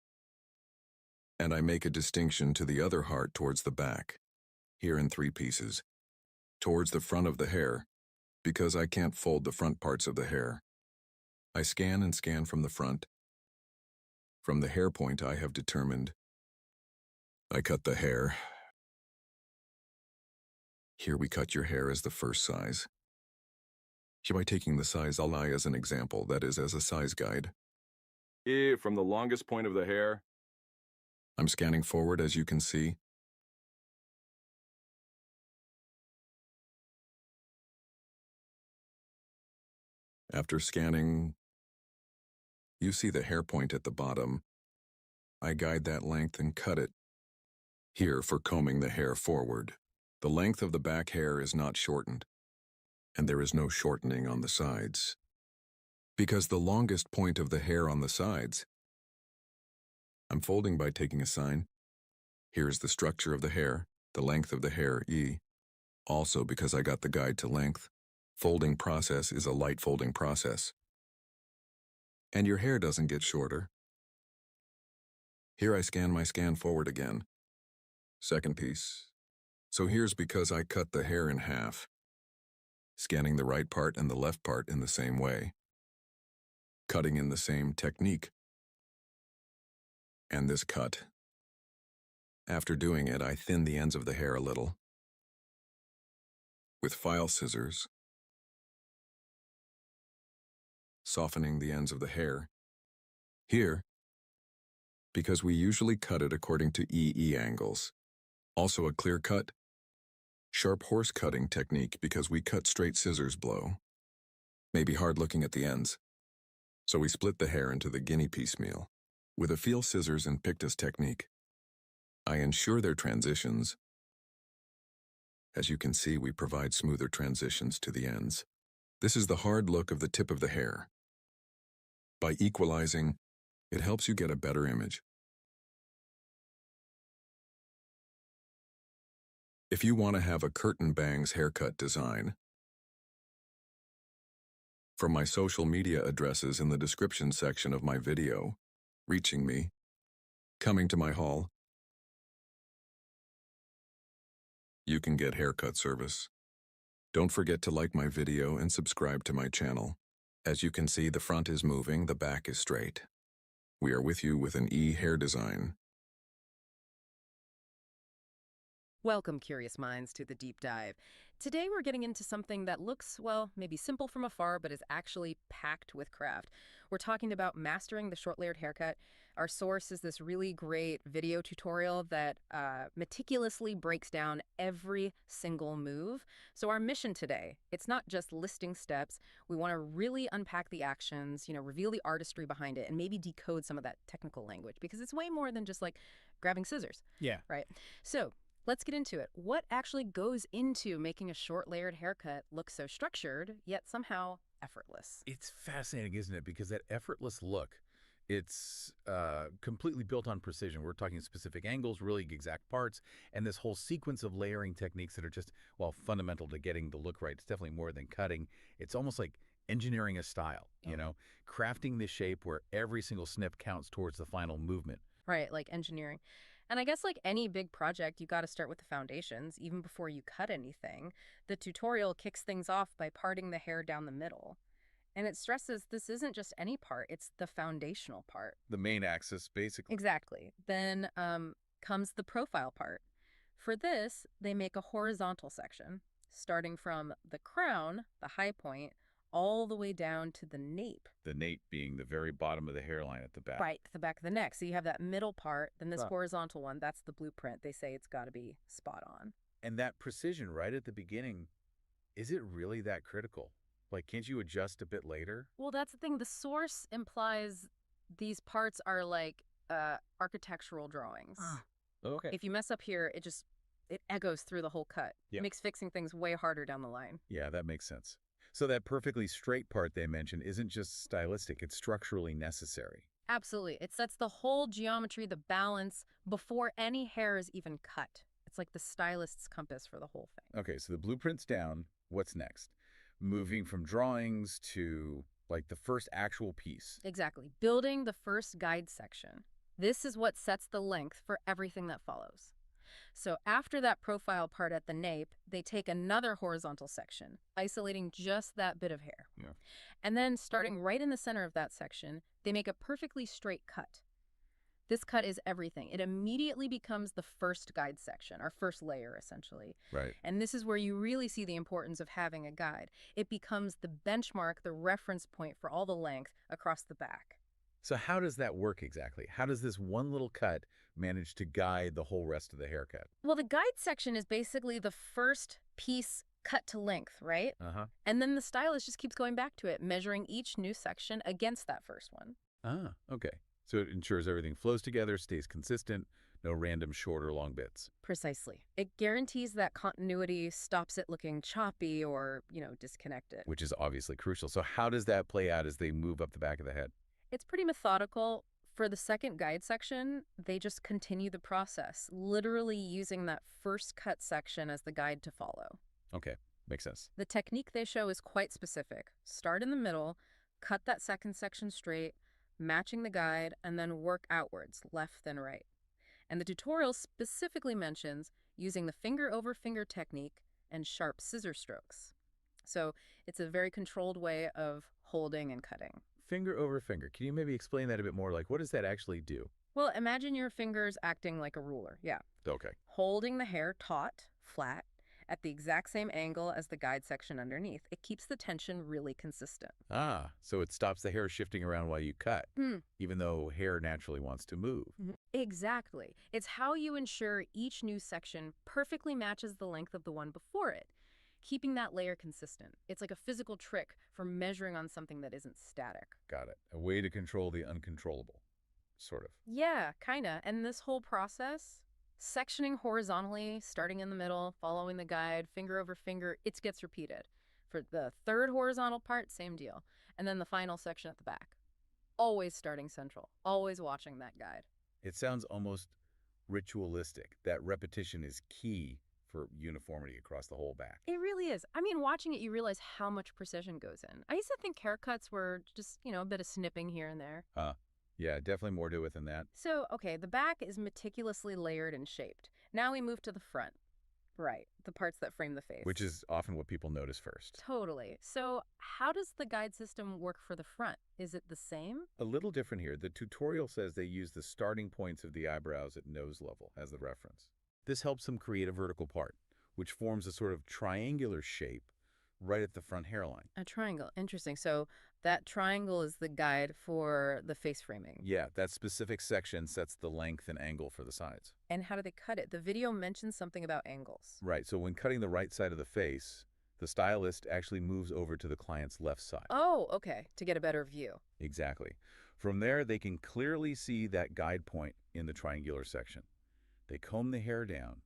And I make a distinction to the other heart towards the back, here in 3 pieces, towards the front of the hair, because I can't fold the front parts of the hair. I scan and scan from the front. From the hair point I have determined I cut the hair. Here we cut your hair as the first size. Here by taking the size LI as an example, that is as a size guide. Here, from the longest point of the hair. I'm scanning forward as you can see. After scanning, you see the hair point at the bottom. I guide that length and cut it. Here for combing the hair forward. The length of the back hair is not shortened, and there is no shortening on the sides. Because the longest point of the hair on the sides, I'm folding by taking a sign. Here's the structure of the hair, the length of the hair, E. Also because I got the guide to length, folding process is a light folding process. And your hair doesn't get shorter. Here I scan my scan forward again. Second piece. So here's because I cut the hair in half, scanning the right part and the left part in the same way, cutting in the same technique. And this cut. After doing it, I thin the ends of the hair a little with file scissors, softening the ends of the hair. Here, because we usually cut it according to EE angles. Also a clear cut, sharp horse cutting technique because we cut straight scissors blow. Maybe hard looking at the ends. So we split the hair into the guinea piecemeal. With a feel scissors and pictus technique, I ensure their transitions. As you can see, we provide smoother transitions to the ends. This is the hard look of the tip of the hair. By equalizing, it helps you get a better image. If you want to have a curtain bangs haircut design, from my social media addresses in the description section of my video, reaching me, coming to my hall, you can get haircut service. Don't forget to like my video and subscribe to my channel. As you can see, the front is moving, the back is straight. We are with you with an E hair design. Welcome, curious minds, to the deep dive. Today we're getting into something that looks, well, maybe simple from afar, but is actually packed with craft. We're talking about mastering the short-layered haircut. Our source is this really great video tutorial that meticulously breaks down every single move. So our mission today, it's not just listing steps. We want to really unpack the actions, reveal the artistry behind it, and maybe decode some of that technical language, because it's way more than just like grabbing scissors. Yeah. Right? So let's get into it. What actually goes into making a short-layered haircut look so structured, yet somehow effortless? It's fascinating, isn't it? Because that effortless look, it's completely built on precision. We're talking specific angles, really exact parts, and this whole sequence of layering techniques that are just, well, fundamental to getting the look right. It's definitely more than cutting. It's almost like engineering a style, crafting the shape where every single snip counts towards the final movement. Right, like engineering. And I guess like any big project, you got to start with the foundations, even before you cut anything. The tutorial kicks things off by parting the hair down the middle. And it stresses this isn't just any part, it's the foundational part. The main axis, basically. Exactly. Then comes the profile part. For this, they make a horizontal section, starting from the crown, the high point, all the way down to the nape. The nape being the very bottom of the hairline at the back. Right, the back of the neck. So you have that middle part, then this horizontal one, that's the blueprint. They say it's got to be spot on. And that precision right at the beginning, is it really that critical? Like, can't you adjust a bit later? Well, that's the thing. The source implies these parts are like architectural drawings. Okay. If you mess up here, it echoes through the whole cut. Yep. Makes fixing things way harder down the line. Yeah, that makes sense. So that perfectly straight part they mentioned isn't just stylistic, it's structurally necessary. Absolutely. It sets the whole geometry, the balance, before any hair is even cut. It's like the stylist's compass for the whole thing. Okay, so the blueprint's down. What's next? Moving from drawings to, like, the first actual piece. Exactly. Building the first guide section. This is what sets the length for everything that follows. So after that profile part at the nape, they take another horizontal section, isolating just that bit of hair. Yeah. And then starting right in the center of that section, they make a perfectly straight cut. This cut is everything. It immediately becomes the first guide section, our first layer, essentially. Right. And this is where you really see the importance of having a guide. It becomes the benchmark, the reference point for all the length across the back. So how does that work exactly? How does this one little cut manage to guide the whole rest of the haircut? Well, the guide section is basically the first piece cut to length, right? Uh-huh. And then the stylist just keeps going back to it, measuring each new section against that first one. Ah, okay. So it ensures everything flows together, stays consistent, no random short or long bits. Precisely. It guarantees that continuity, stops it looking choppy or, disconnected. Which is obviously crucial. So how does that play out as they move up the back of the head? It's pretty methodical. For the second guide section, they just continue the process, literally using that first cut section as the guide to follow. Okay, makes sense. The technique they show is quite specific. Start in the middle, cut that second section straight, matching the guide, and then work outwards, left then right. And the tutorial specifically mentions using the finger over finger technique and sharp scissor strokes. So it's a very controlled way of holding and cutting. Finger over finger. Can you maybe explain that a bit more? Like, what does that actually do? Well, imagine your fingers acting like a ruler. Yeah. Okay. Holding the hair taut, flat, at the exact same angle as the guide section underneath. It keeps the tension really consistent. Ah, so it stops the hair shifting around while you cut, even though hair naturally wants to move. Exactly. It's how you ensure each new section perfectly matches the length of the one before it, keeping that layer consistent. It's like a physical trick for measuring on something that isn't static. Got it. A way to control the uncontrollable, sort of. Yeah, kinda. And this whole process, sectioning horizontally, starting in the middle, following the guide, finger over finger, it gets repeated. For the third horizontal part, same deal. And then the final section at the back. Always starting central, always watching that guide. It sounds almost ritualistic. That repetition is key for uniformity across the whole back. It really is. I mean, watching it, you realize how much precision goes in. I used to think haircuts were just, a bit of snipping here and there. Yeah, definitely more to it than that. So, okay, the back is meticulously layered and shaped. Now we move to the front. Right, the parts that frame the face. Which is often what people notice first. Totally. So how does the guide system work for the front? Is it the same? A little different here. The tutorial says they use the starting points of the eyebrows at nose level as the reference. This helps them create a vertical part, which forms a sort of triangular shape right at the front hairline. A triangle. Interesting. So that triangle is the guide for the face framing. Yeah, that specific section sets the length and angle for the sides. And how do they cut it? The video mentions something about angles. Right, so when cutting the right side of the face, the stylist actually moves over to the client's left side. Oh, okay, to get a better view. Exactly. From there, they can clearly see that guide point in the triangular section. They comb the hair down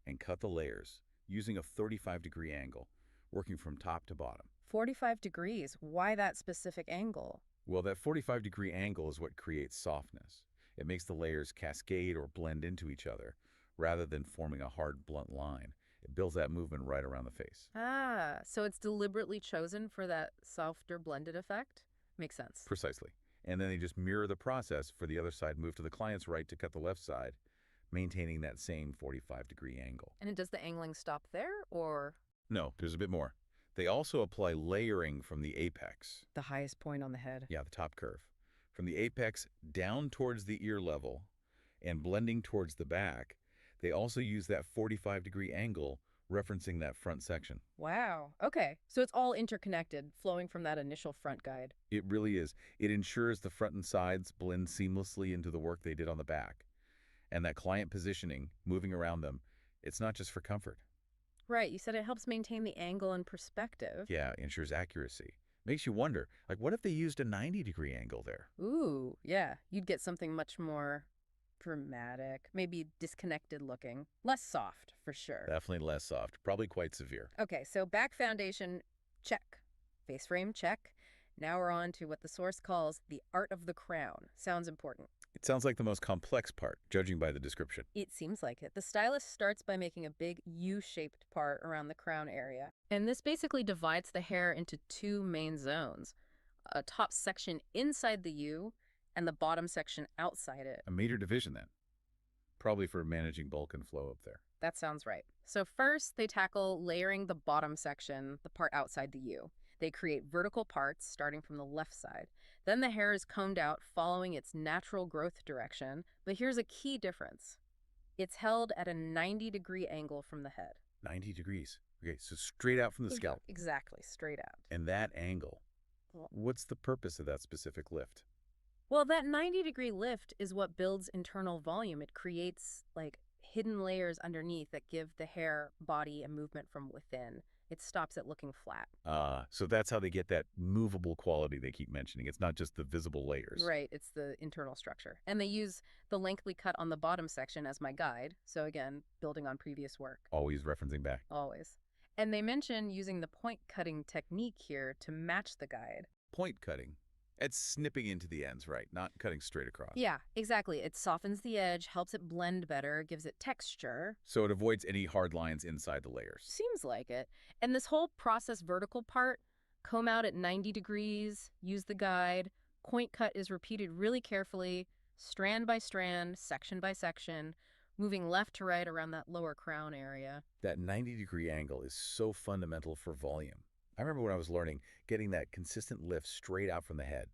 and cut the layers using a 35-degree angle, working from top to bottom. 45 degrees. Why that specific angle? Well, that 45-degree angle is what creates softness. It makes the layers cascade or blend into each other, rather than forming a hard, blunt line. It builds that movement right around the face. Ah, so it's deliberately chosen for that softer blended effect? Makes sense. Precisely. And then they just mirror the process for the other side, move to the client's right to cut the left side, maintaining that same 45-degree angle. And does the angling stop there, or? No, there's a bit more. They also apply layering from the apex. The highest point on the head. Yeah, the top curve. From the apex down towards the ear level and blending towards the back, they also use that 45-degree angle referencing that front section. Wow. Okay. So it's all interconnected, flowing from that initial front guide. It really is. It ensures the front and sides blend seamlessly into the work they did on the back. And that client positioning, moving around them, it's not just for comfort. Right. You said it helps maintain the angle and perspective. Yeah, ensures accuracy. Makes you wonder, like, what if they used a 90-degree angle there? Ooh, yeah. You'd get something much more dramatic, maybe disconnected looking. Less soft, for sure. Definitely less soft. Probably quite severe. Okay, so back foundation, check. Face frame, check. Now we're on to what the source calls the art of the crown. Sounds important. It sounds like the most complex part, judging by the description. It seems like it. The stylist starts by making a big U-shaped part around the crown area. And this basically divides the hair into two main zones. A top section inside the U and the bottom section outside it. A meter division, then. Probably for managing bulk and flow up there. That sounds right. So first, they tackle layering the bottom section, the part outside the U. They create vertical parts starting from the left side. Then the hair is combed out following its natural growth direction. But here's a key difference. It's held at a 90-degree angle from the head. 90 degrees. Okay, so straight out from the scalp. Exactly, straight out. And that angle, what's the purpose of that specific lift? Well, that 90-degree lift is what builds internal volume. It creates, like, hidden layers underneath that give the hair body a movement from within. It stops it looking flat. So that's how they get that movable quality they keep mentioning. It's not just the visible layers. Right, it's the internal structure. And they use the lengthly cut on the bottom section as my guide. So again, building on previous work. Always referencing back. Always. And they mention using the point cutting technique here to match the guide. Point cutting. It's snipping into the ends, right? Not cutting straight across. Yeah, exactly. It softens the edge, helps it blend better, gives it texture. So it avoids any hard lines inside the layers. Seems like it. And this whole process vertical part, comb out at 90 degrees, use the guide, point cut is repeated really carefully, strand by strand, section by section, moving left to right around that lower crown area. That 90-degree angle is so fundamental for volume. I remember when I was learning, getting that consistent lift straight out from the head.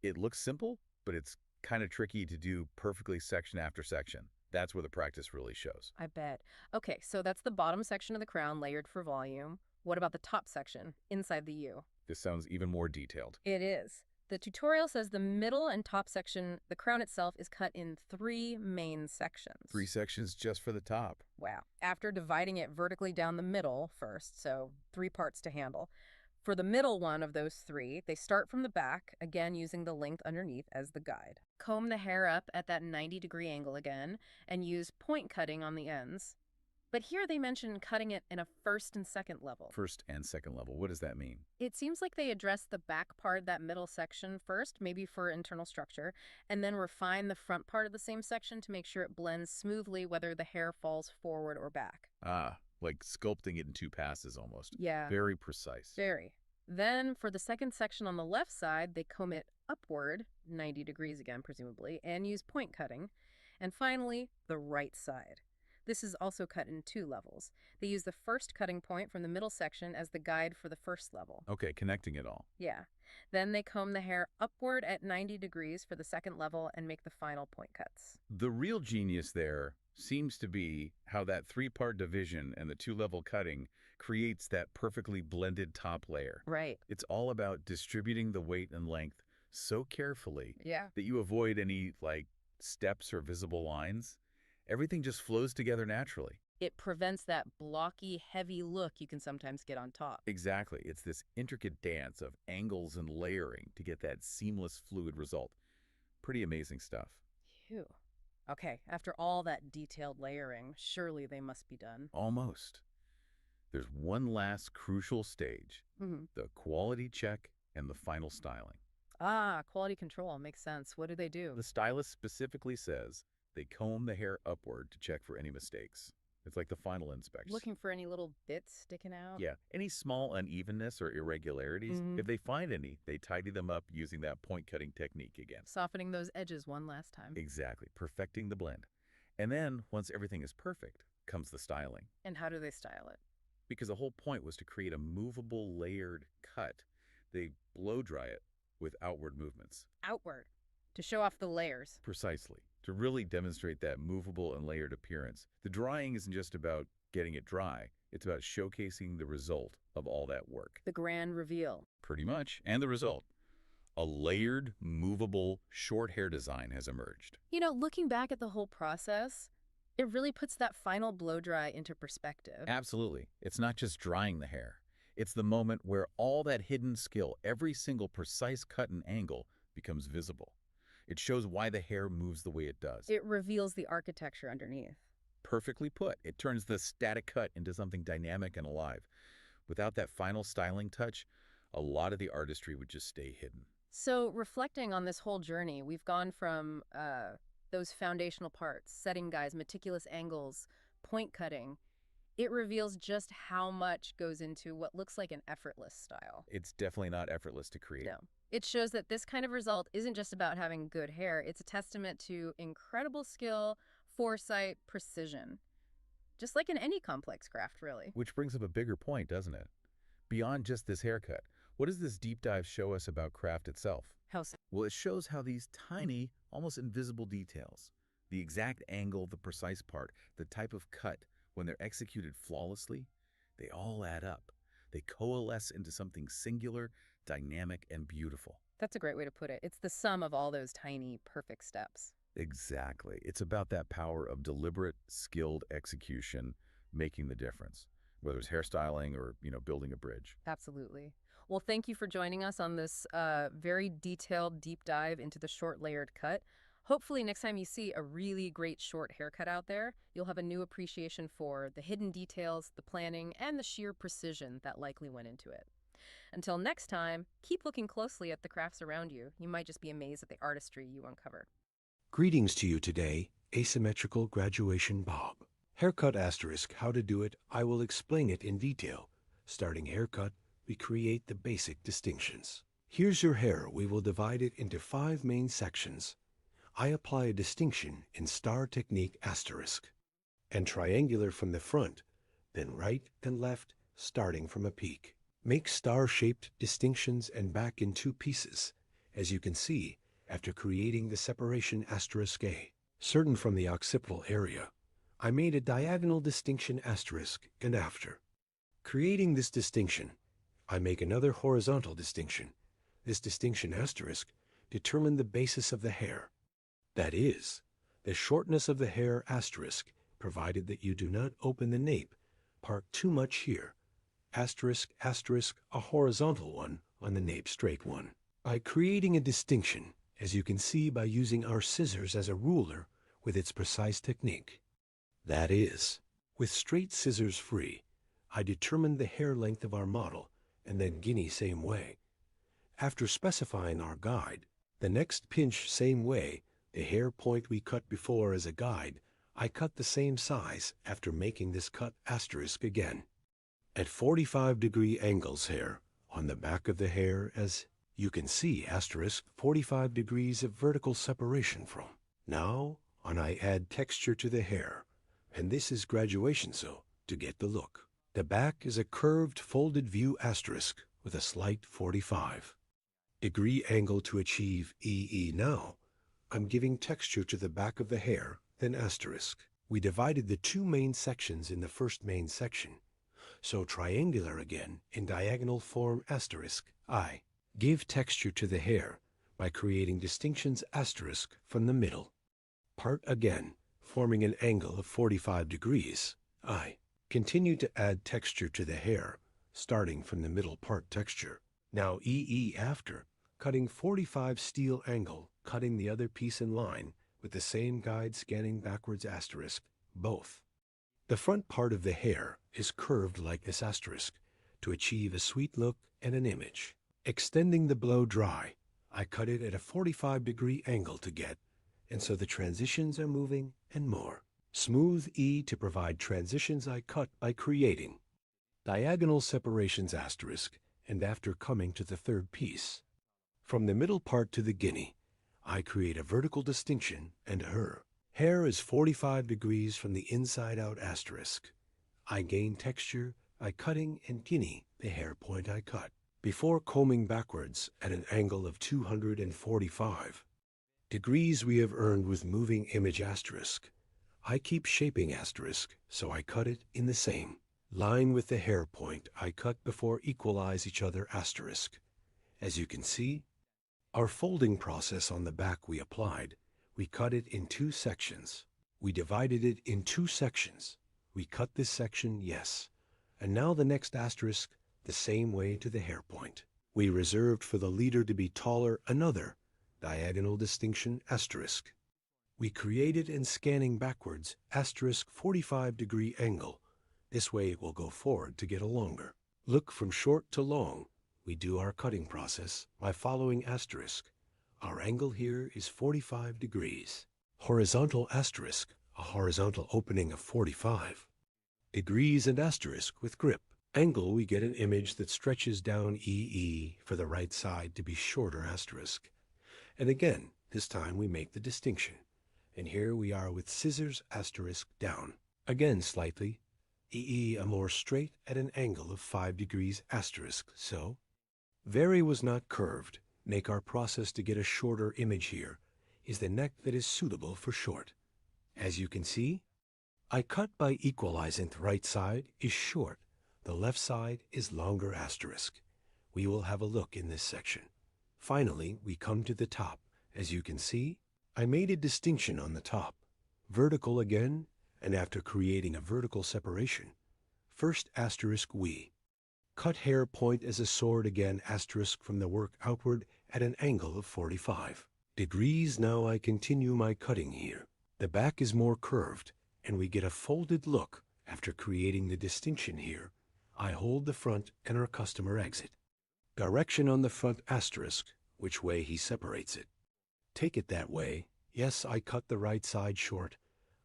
It looks simple, but it's kind of tricky to do perfectly section after section. That's where the practice really shows. I bet. Okay, so that's the bottom section of the crown layered for volume. What about the top section, inside the U? This sounds even more detailed. It is. The tutorial says the middle and top section, the crown itself, is cut in 3 main sections. 3 sections just for the top. Wow. After dividing it vertically down the middle first, so 3 parts to handle. For the middle one of those 3, they start from the back, again using the length underneath as the guide. Comb the hair up at that 90-degree angle again, and use point cutting on the ends. But here they mention cutting it in a first and second level. First and second level. What does that mean? It seems like they address the back part, that middle section first, maybe for internal structure, and then refine the front part of the same section to make sure it blends smoothly whether the hair falls forward or back. Like sculpting it in 2 passes almost. Yeah. Very precise. Very. Then for the second section on the left side, they comb it upward, 90 degrees again, presumably, and use point cutting. And finally, the right side. This is also cut in 2 levels. They use the first cutting point from the middle section as the guide for the first level. Okay, connecting it all. Yeah. Then they comb the hair upward at 90 degrees for the second level and make the final point cuts. The real genius there seems to be how that 3-part division and the 2-level cutting creates that perfectly blended top layer. Right. It's all about distributing the weight and length so carefully Yeah. that you avoid any, like, steps or visible lines. Everything just flows together naturally. It prevents that blocky, heavy look you can sometimes get on top. Exactly. It's this intricate dance of angles and layering to get that seamless, fluid result. Pretty amazing stuff. Phew. Okay, after all that detailed layering, surely they must be done. Almost. There's one last crucial stage, the quality check and the final styling. Quality control. Makes sense. What do they do? The stylist specifically says they comb the hair upward to check for any mistakes. It's like the final inspection. Looking for any little bits sticking out? Yeah, any small unevenness or irregularities. If they find any, they tidy them up using that point cutting technique again. Softening those edges one last time. Exactly, perfecting the blend. And then, once everything is perfect, comes the styling. And how do they style it? Because the whole point was to create a movable layered cut. They blow dry it with outward movements. Outward. To show off the layers. Precisely. To really demonstrate that movable and layered appearance. The drying isn't just about getting it dry. It's about showcasing the result of all that work. The grand reveal. Pretty much. And the result. A layered, movable, short hair design has emerged. You know, looking back at the whole process, it really puts that final blow dry into perspective. Absolutely. It's not just drying the hair. It's the moment where all that hidden skill, every single precise cut and angle, becomes visible. It shows why the hair moves the way it does. It reveals the architecture underneath. Perfectly put. It turns the static cut into something dynamic and alive. Without that final styling touch, a lot of the artistry would just stay hidden. So reflecting on this whole journey, we've gone from those foundational parts, setting guides, meticulous angles, point cutting. It reveals just how much goes into what looks like an effortless style. It's definitely not effortless to create. No. It shows that this kind of result isn't just about having good hair. It's a testament to incredible skill, foresight, precision. Just like in any complex craft, really. Which brings up a bigger point, doesn't it? Beyond just this haircut, what does this deep dive show us about craft itself? How so? Well, it shows how these tiny, almost invisible details, the exact angle, the precise part, the type of cut, when they're executed flawlessly, they all add up. They coalesce into something singular, dynamic, and beautiful. That's a great way to put it. It's the sum of all those tiny, perfect steps. Exactly. It's about that power of deliberate, skilled execution making the difference, whether it's hairstyling or, building a bridge. Absolutely. Well, thank you for joining us on this very detailed deep dive into the short layered cut. Hopefully next time you see a really great short haircut out there, you'll have a new appreciation for the hidden details, the planning, and the sheer precision that likely went into it. Until next time, keep looking closely at the crafts around you. You might just be amazed at the artistry you uncover. Greetings to you today, Asymmetrical Graduation Bob. Haircut asterisk, how to do it, I will explain it in detail. Starting haircut, we create the basic distinctions. Here's your hair. We will divide it into 5 main sections. I apply a distinction in star technique asterisk, and triangular from the front, then right and left, starting from a peak. Make star-shaped distinctions and back in 2 pieces, as you can see, after creating the separation asterisk A. Certain from the occipital area, I made a diagonal distinction asterisk and after. Creating this distinction, I make another horizontal distinction. This distinction asterisk determine the basis of the hair. That is, the shortness of the hair asterisk, provided that you do not open the nape part too much here. Asterisk, asterisk, a horizontal one on the nape straight one. By creating a distinction, as you can see by using our scissors as a ruler with its precise technique. That is, with straight scissors free, I determined the hair length of our model and then guinea same way. After specifying our guide, the next pinch same way, the hair point we cut before as a guide, I cut the same size after making this cut asterisk again. At 45-degree angles hair, on the back of the hair as you can see asterisk 45 degrees of vertical separation from. Now, on I add texture to the hair, and this is graduation so, to get the look. The back is a curved folded view asterisk with a slight 45-degree angle to achieve EE. Now, I'm giving texture to the back of the hair, then asterisk. We divided the 2 main sections in the first main section, so triangular again in diagonal form asterisk. I give texture to the hair by creating distinctions asterisk from the middle part again, forming an angle of 45 degrees. I continue to add texture to the hair, starting from the middle part texture. Now EE after, cutting 45 steel angle, cutting the other piece in line with the same guide scanning backwards asterisk, both. The front part of the hair is curved like this asterisk to achieve a sweet look and an image. Extending the blow dry, I cut it at a 45-degree angle to get, and so the transitions are moving and more. Smooth E to provide transitions I cut by creating diagonal separations asterisk, and after coming to the third piece. From the middle part to the guinea, I create a vertical distinction and her. Hair is 45 degrees from the inside out asterisk. I gain texture by cutting and guinea the hair point I cut. Before combing backwards at an angle of 245 degrees we have earned with moving image asterisk. I keep shaping asterisk, so I cut it in the same line with the hair point I cut before equalize each other asterisk. As you can see, our folding process on the back we applied, we cut it in 2 sections. We divided it in 2 sections. We cut this section, yes. And now the next asterisk, the same way to the hair point. We reserved for the leader to be taller another diagonal distinction asterisk. We created and scanning backwards asterisk 45-degree angle. This way it will go forward to get a longer. Look from short to long. We do our cutting process by following asterisk. Our angle here is 45 degrees. Horizontal asterisk, a horizontal opening of 45 degrees and asterisk with grip. Angle, we get an image that stretches down EE for the right side to be shorter asterisk. And again, this time we make the distinction. And here we are with scissors asterisk down. Again slightly, a more straight at an angle of 5 degrees asterisk, so. Vary was not curved. Make our process to get a shorter image here is the neck that is suitable for short. As you can see, I cut by equalizing the right side is short, the left side is longer asterisk. We will have a look in this section. Finally, we come to the top. As you can see, I made a distinction on the top. Vertical again, and after creating a vertical separation, first asterisk we. Cut hair point as a sword again asterisk from the work outward at an angle of 45 degrees. Now I continue my cutting here. The back is more curved, and we get a folded look after creating the distinction here. I hold the front and our customer exit. Direction on the front asterisk, which way he separates it. Take it that way. Yes, I cut the right side short.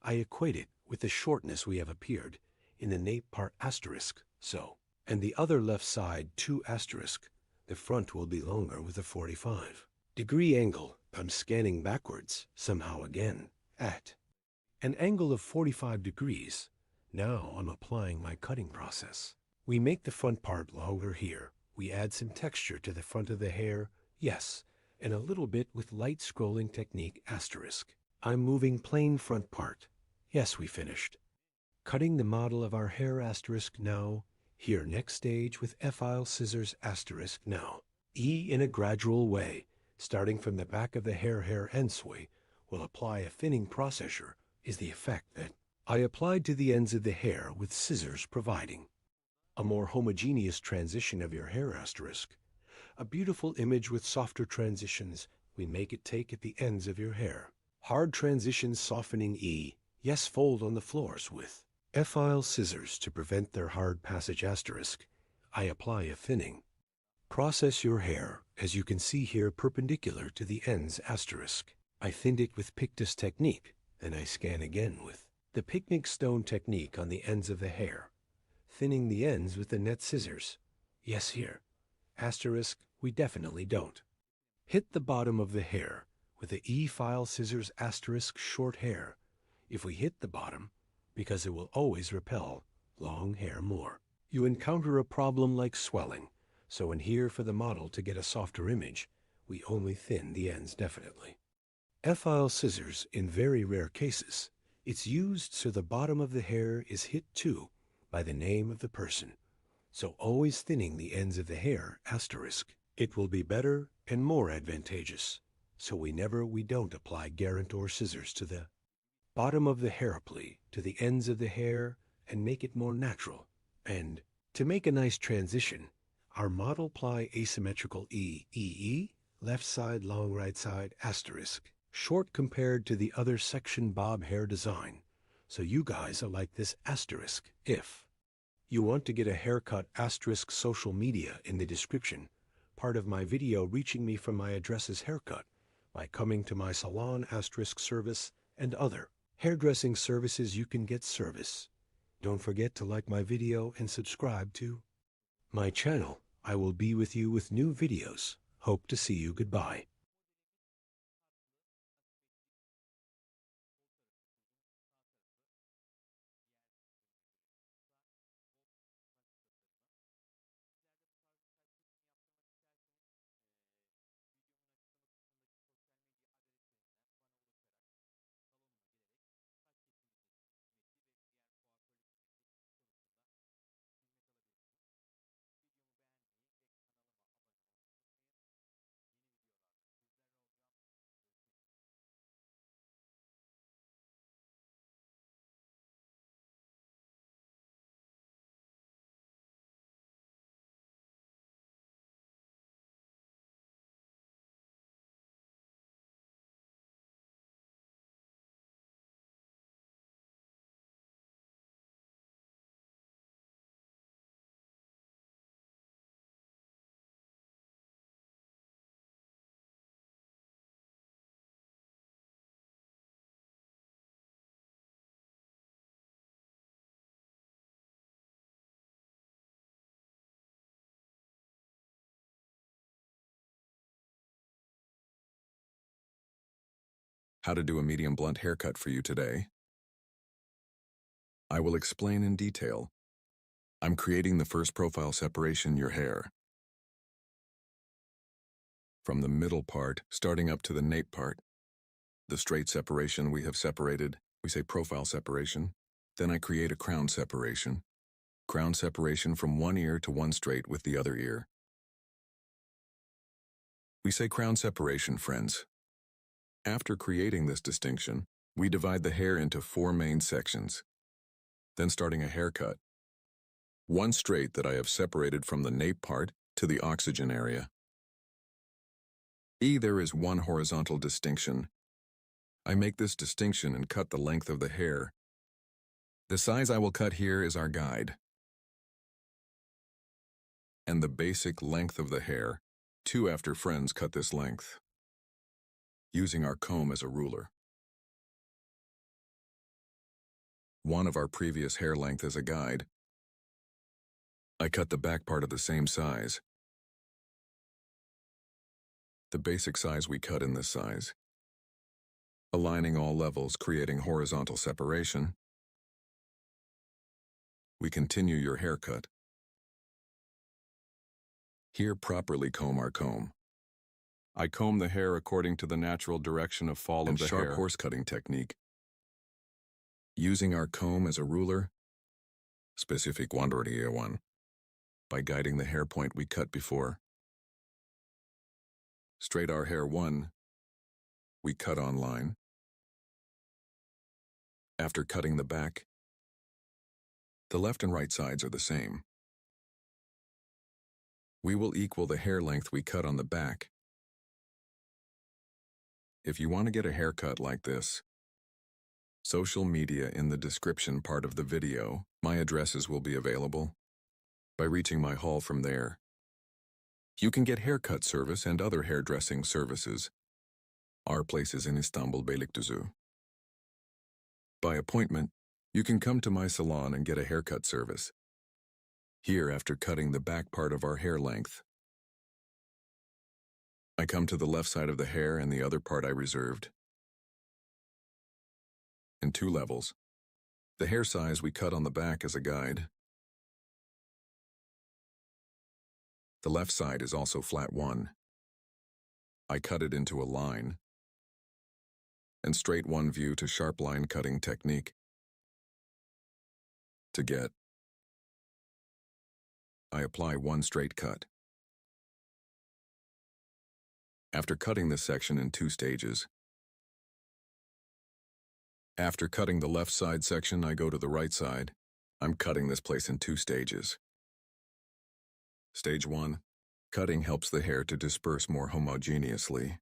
I equate it with the shortness we have appeared in the nape part asterisk, so. And the other left side 2 asterisk. The front will be longer with a 45 degree angle. I'm scanning backwards, somehow again, at an angle of 45 degrees. Now I'm applying my cutting process. We make the front part longer here. We add some texture to the front of the hair, yes, and a little bit with light scrolling technique asterisk. I'm moving plain front part. Yes, we finished. Cutting the model of our hair asterisk now. Here next stage with F-file scissors asterisk now. In a gradual way, starting from the back of the hair endsway, will apply a thinning processor is the effect that I applied to the ends of the hair with scissors, providing a more homogeneous transition of your hair asterisk. A beautiful image with softer transitions we make it take at the ends of your hair. Hard transitions softening yes, fold on the floors with F-file scissors to prevent their hard passage asterisk. I apply a thinning. Process your hair, as you can see here, perpendicular to the ends asterisk. I thinned it with Pictus technique, then I scan again with the picnic stone technique on the ends of the hair, thinning the ends with the net scissors. Yes, here. Asterisk, we definitely don't. Hit the bottom of the hair with the E-file scissors asterisk short hair. If we hit the bottom, because it will always repel long hair more. You encounter a problem like swelling, so in here for the model to get a softer image, we only thin the ends definitely. F-file scissors, in very rare cases, it's used so the bottom of the hair is hit too by the name of the person. So always thinning the ends of the hair asterisk. It will be better and more advantageous. So we don't apply guarantor scissors to the bottom of the hair plea to the ends of the hair and make it more natural. And to make a nice transition, our model ply asymmetrical left side long right side asterisk, short compared to the other section bob hair design. So you guys are like this asterisk. If you want to get a haircut asterisk social media in the description, part of my video reaching me from my address is haircut by coming to my salon asterisk service and other hairdressing services you can get service. Don't forget to like my video and subscribe to my channel. I will be with you with new videos. Hope to see you. Goodbye. How to do a medium blunt haircut for you today. I will explain in detail. I'm creating the first profile separation, your hair. From the middle part, starting up to the nape part. The straight separation we have separated, we say profile separation. Then I create a crown separation. Crown separation from one ear to one straight with the other ear. We say crown separation, friends. After creating this distinction, we divide the hair into 4 main sections. Then starting a haircut. One straight that I have separated from the nape part to the oxygen area. There is one horizontal distinction. I make this distinction and cut the length of the hair. The size I will cut here is our guide. And the basic length of the hair, 2 after friends cut this length, using our comb as a ruler. 1 of our previous hair length as a guide. I cut the back part of the same size. The basic size we cut in this size. Aligning all levels, creating horizontal separation. We continue your haircut. Here properly comb our comb. I comb the hair according to the natural direction of fall of the hair. Sharp horse cutting technique. Using our comb as a ruler, specific one, by guiding the hair point we cut before. Straight our hair 1, we cut on line. After cutting the back, the left and right sides are the same. We will equal the hair length we cut on the back. If you want to get a haircut like this, social media in the description part of the video, my addresses will be available. By reaching my hall from there, you can get haircut service and other hairdressing services. Our place is in Istanbul, Beylikdüzü. By appointment, you can come to my salon and get a haircut service. Here, after cutting the back part of our hair length, I come to the left side of the hair and the other part I reserved. In 2 levels. The hair size we cut on the back as a guide. The left side is also flat 1. I cut it into a line. And straight 1 view to sharp line cutting technique. To get, I apply 1 straight cut. After cutting this section in 2 stages. After cutting the left side section, I go to the right side. I'm cutting this place in 2 stages. Stage 1. Cutting helps the hair to disperse more homogeneously.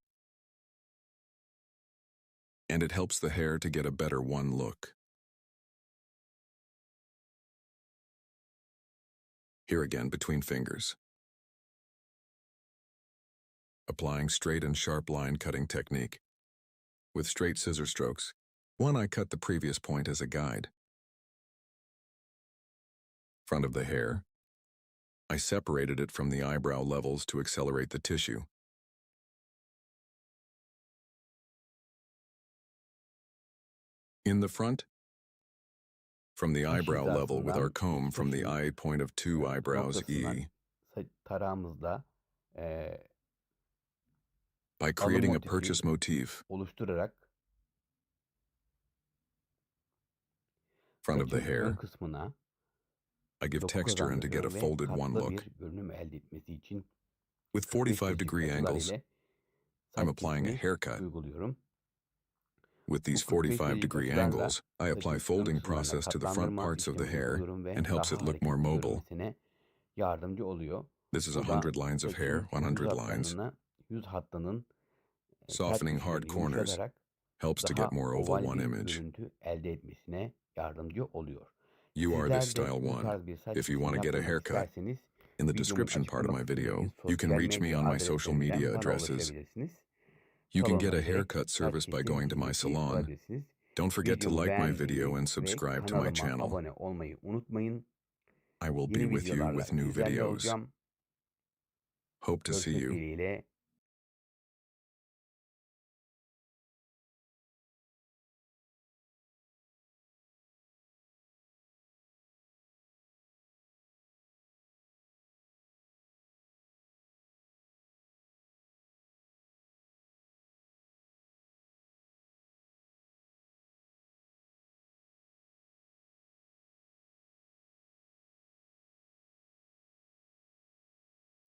And it helps the hair to get a better 1 look. Here again between fingers. Applying straight and sharp line cutting technique. With straight scissor strokes. 1 I cut the previous point as a guide. Front of the hair. I separated it from the eyebrow levels to accelerate the tissue. In the front, from the eyebrow level with our comb from the eye point of 2 eyebrows E. Tarağımızla By creating a purchase motif, oluşturarak front of the saçın ön hair, kısmına I give doku texture and to get a kazandırıyorum ve folded 1 katlı look. bir görünüm elde etmesi için With 45-degree angles, I'm applying a haircut. uyguluyorum. With these 45-degree angles, I apply folding process to the front parts of the hair and helps it look more mobile. Yardımcı oluyor. This is 100 lines of hair, 100 lines. Yüz hattının Softening hard corners helps to get more oval 1 image. Görüntü elde etmesine yardımcı oluyor. You are this style 1. If you want to get a haircut, in the description part of my video, you can reach me on my social media addresses. You can get a haircut service by going to my salon. Don't forget to like my video and subscribe to my channel. Abone olmayı unutmayın. I will be with you with new videos. Hope to see you. Dileğiyle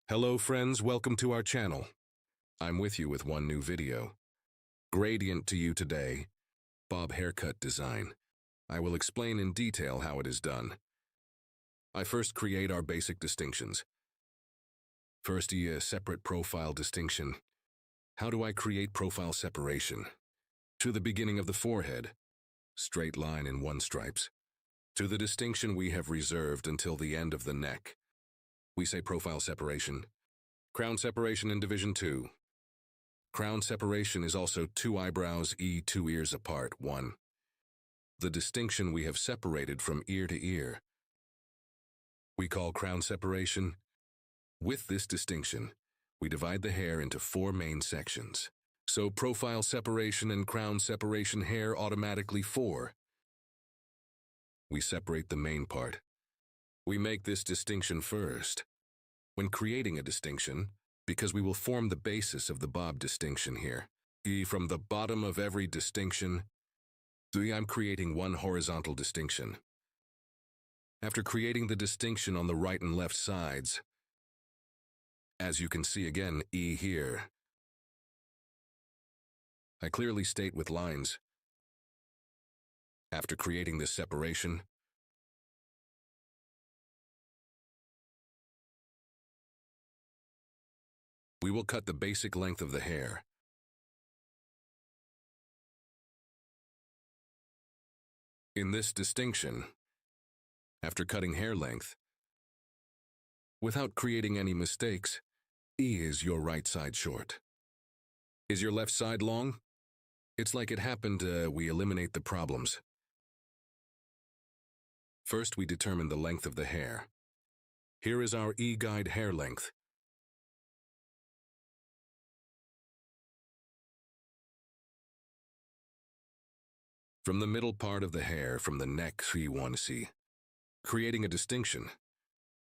Hello friends, welcome to our channel. I'm with you with one new video. Gradient to you today, Bob haircut design. I will explain in detail how it is done. I first create our basic distinctions. First, a separate profile distinction. How do I create profile separation? To the beginning of the forehead, straight line in one stripes. To the distinction we have reserved until the end of the neck. We say profile separation. Crown separation in Division 2. Crown separation is also 2 eyebrows, 2 ears apart, 1. The distinction we have separated from ear to ear. We call crown separation. With this distinction, we divide the hair into 4 main sections. So profile separation and crown separation hair automatically 4. We separate the main part. We make this distinction first. When creating a distinction, because we will form the basis of the bob distinction here. From the bottom of every distinction, I'm creating one horizontal distinction. After creating the distinction on the right and left sides, as you can see again, here, I clearly state with lines. After creating this separation, we will cut the basic length of the hair. In this distinction, after cutting hair length, without creating any mistakes, is your right side short? Is your left side long? It's like it happened, we eliminate the problems. First, we determine the length of the hair. Here is our guide hair length. From the middle part of the hair, from the neck, we want to see. Creating a distinction.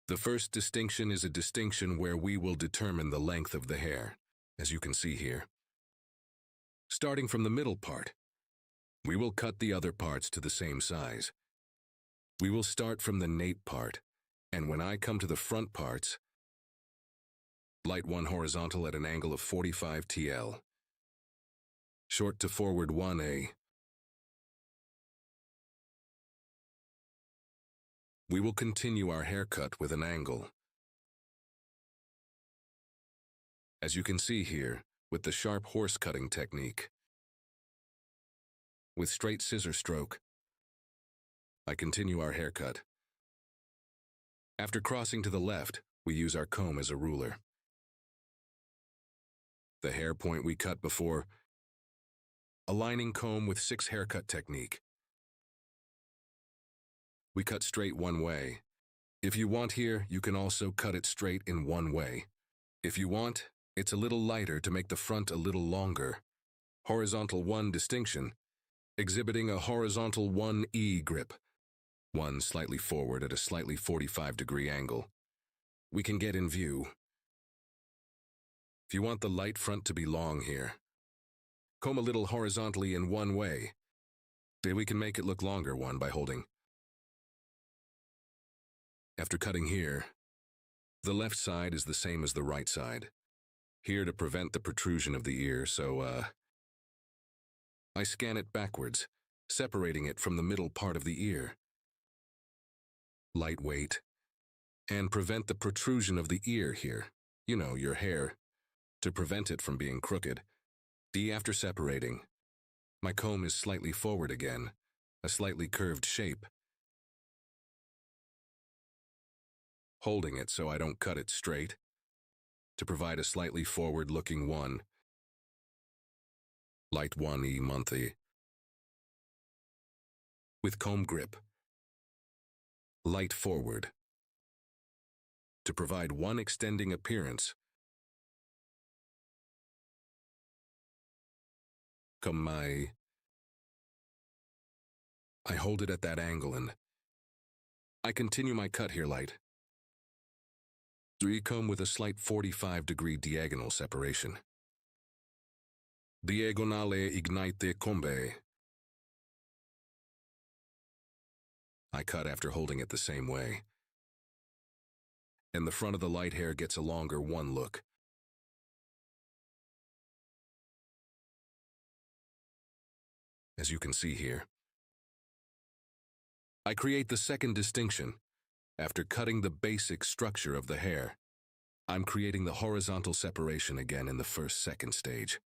The first distinction is a distinction where we will determine the length of the hair, as you can see here. Starting from the middle part, we will cut the other parts to the same size. We will start from the nape part, and when I come to the front parts, light 1 horizontal at an angle of 45 TL. Short to forward 1A. We will continue our haircut with an angle. As you can see here, with the sharp horse cutting technique. With straight scissor stroke, I continue our haircut. After crossing to the left, we use our comb as a ruler. The hair point we cut before, aligning comb with 6 haircut technique. We cut straight one way. If you want here, you can also cut it straight in one way. If you want, it's a little lighter to make the front a little longer. Horizontal 1 distinction, exhibiting a horizontal 1E grip. 1 slightly forward at a slightly 45-degree angle. We can get in view. If you want the light front to be long here, comb a little horizontally in one way. Then we can make it look longer one by holding. After cutting here, the left side is the same as the right side. Here to prevent the protrusion of the ear, so I scan it backwards, separating it from the middle part of the ear. Lightweight, and prevent the protrusion of the ear here, you know, your hair, to prevent it from being crooked. After separating, my comb is slightly forward again, a slightly curved shape. Holding it so I don't cut it straight, to provide a slightly forward-looking 1. Light 1E monthly. With comb grip. Light forward. To provide 1 extending appearance. I hold it at that angle and I continue my cut here light. Comb with a slight 45-degree diagonal separation. Diagonale ignite combe. I cut after holding it the same way. and the front of the light hair gets a longer one look. As you can see here. I create the second distinction. After cutting the basic structure of the hair, I'm creating the horizontal separation again in the second stage.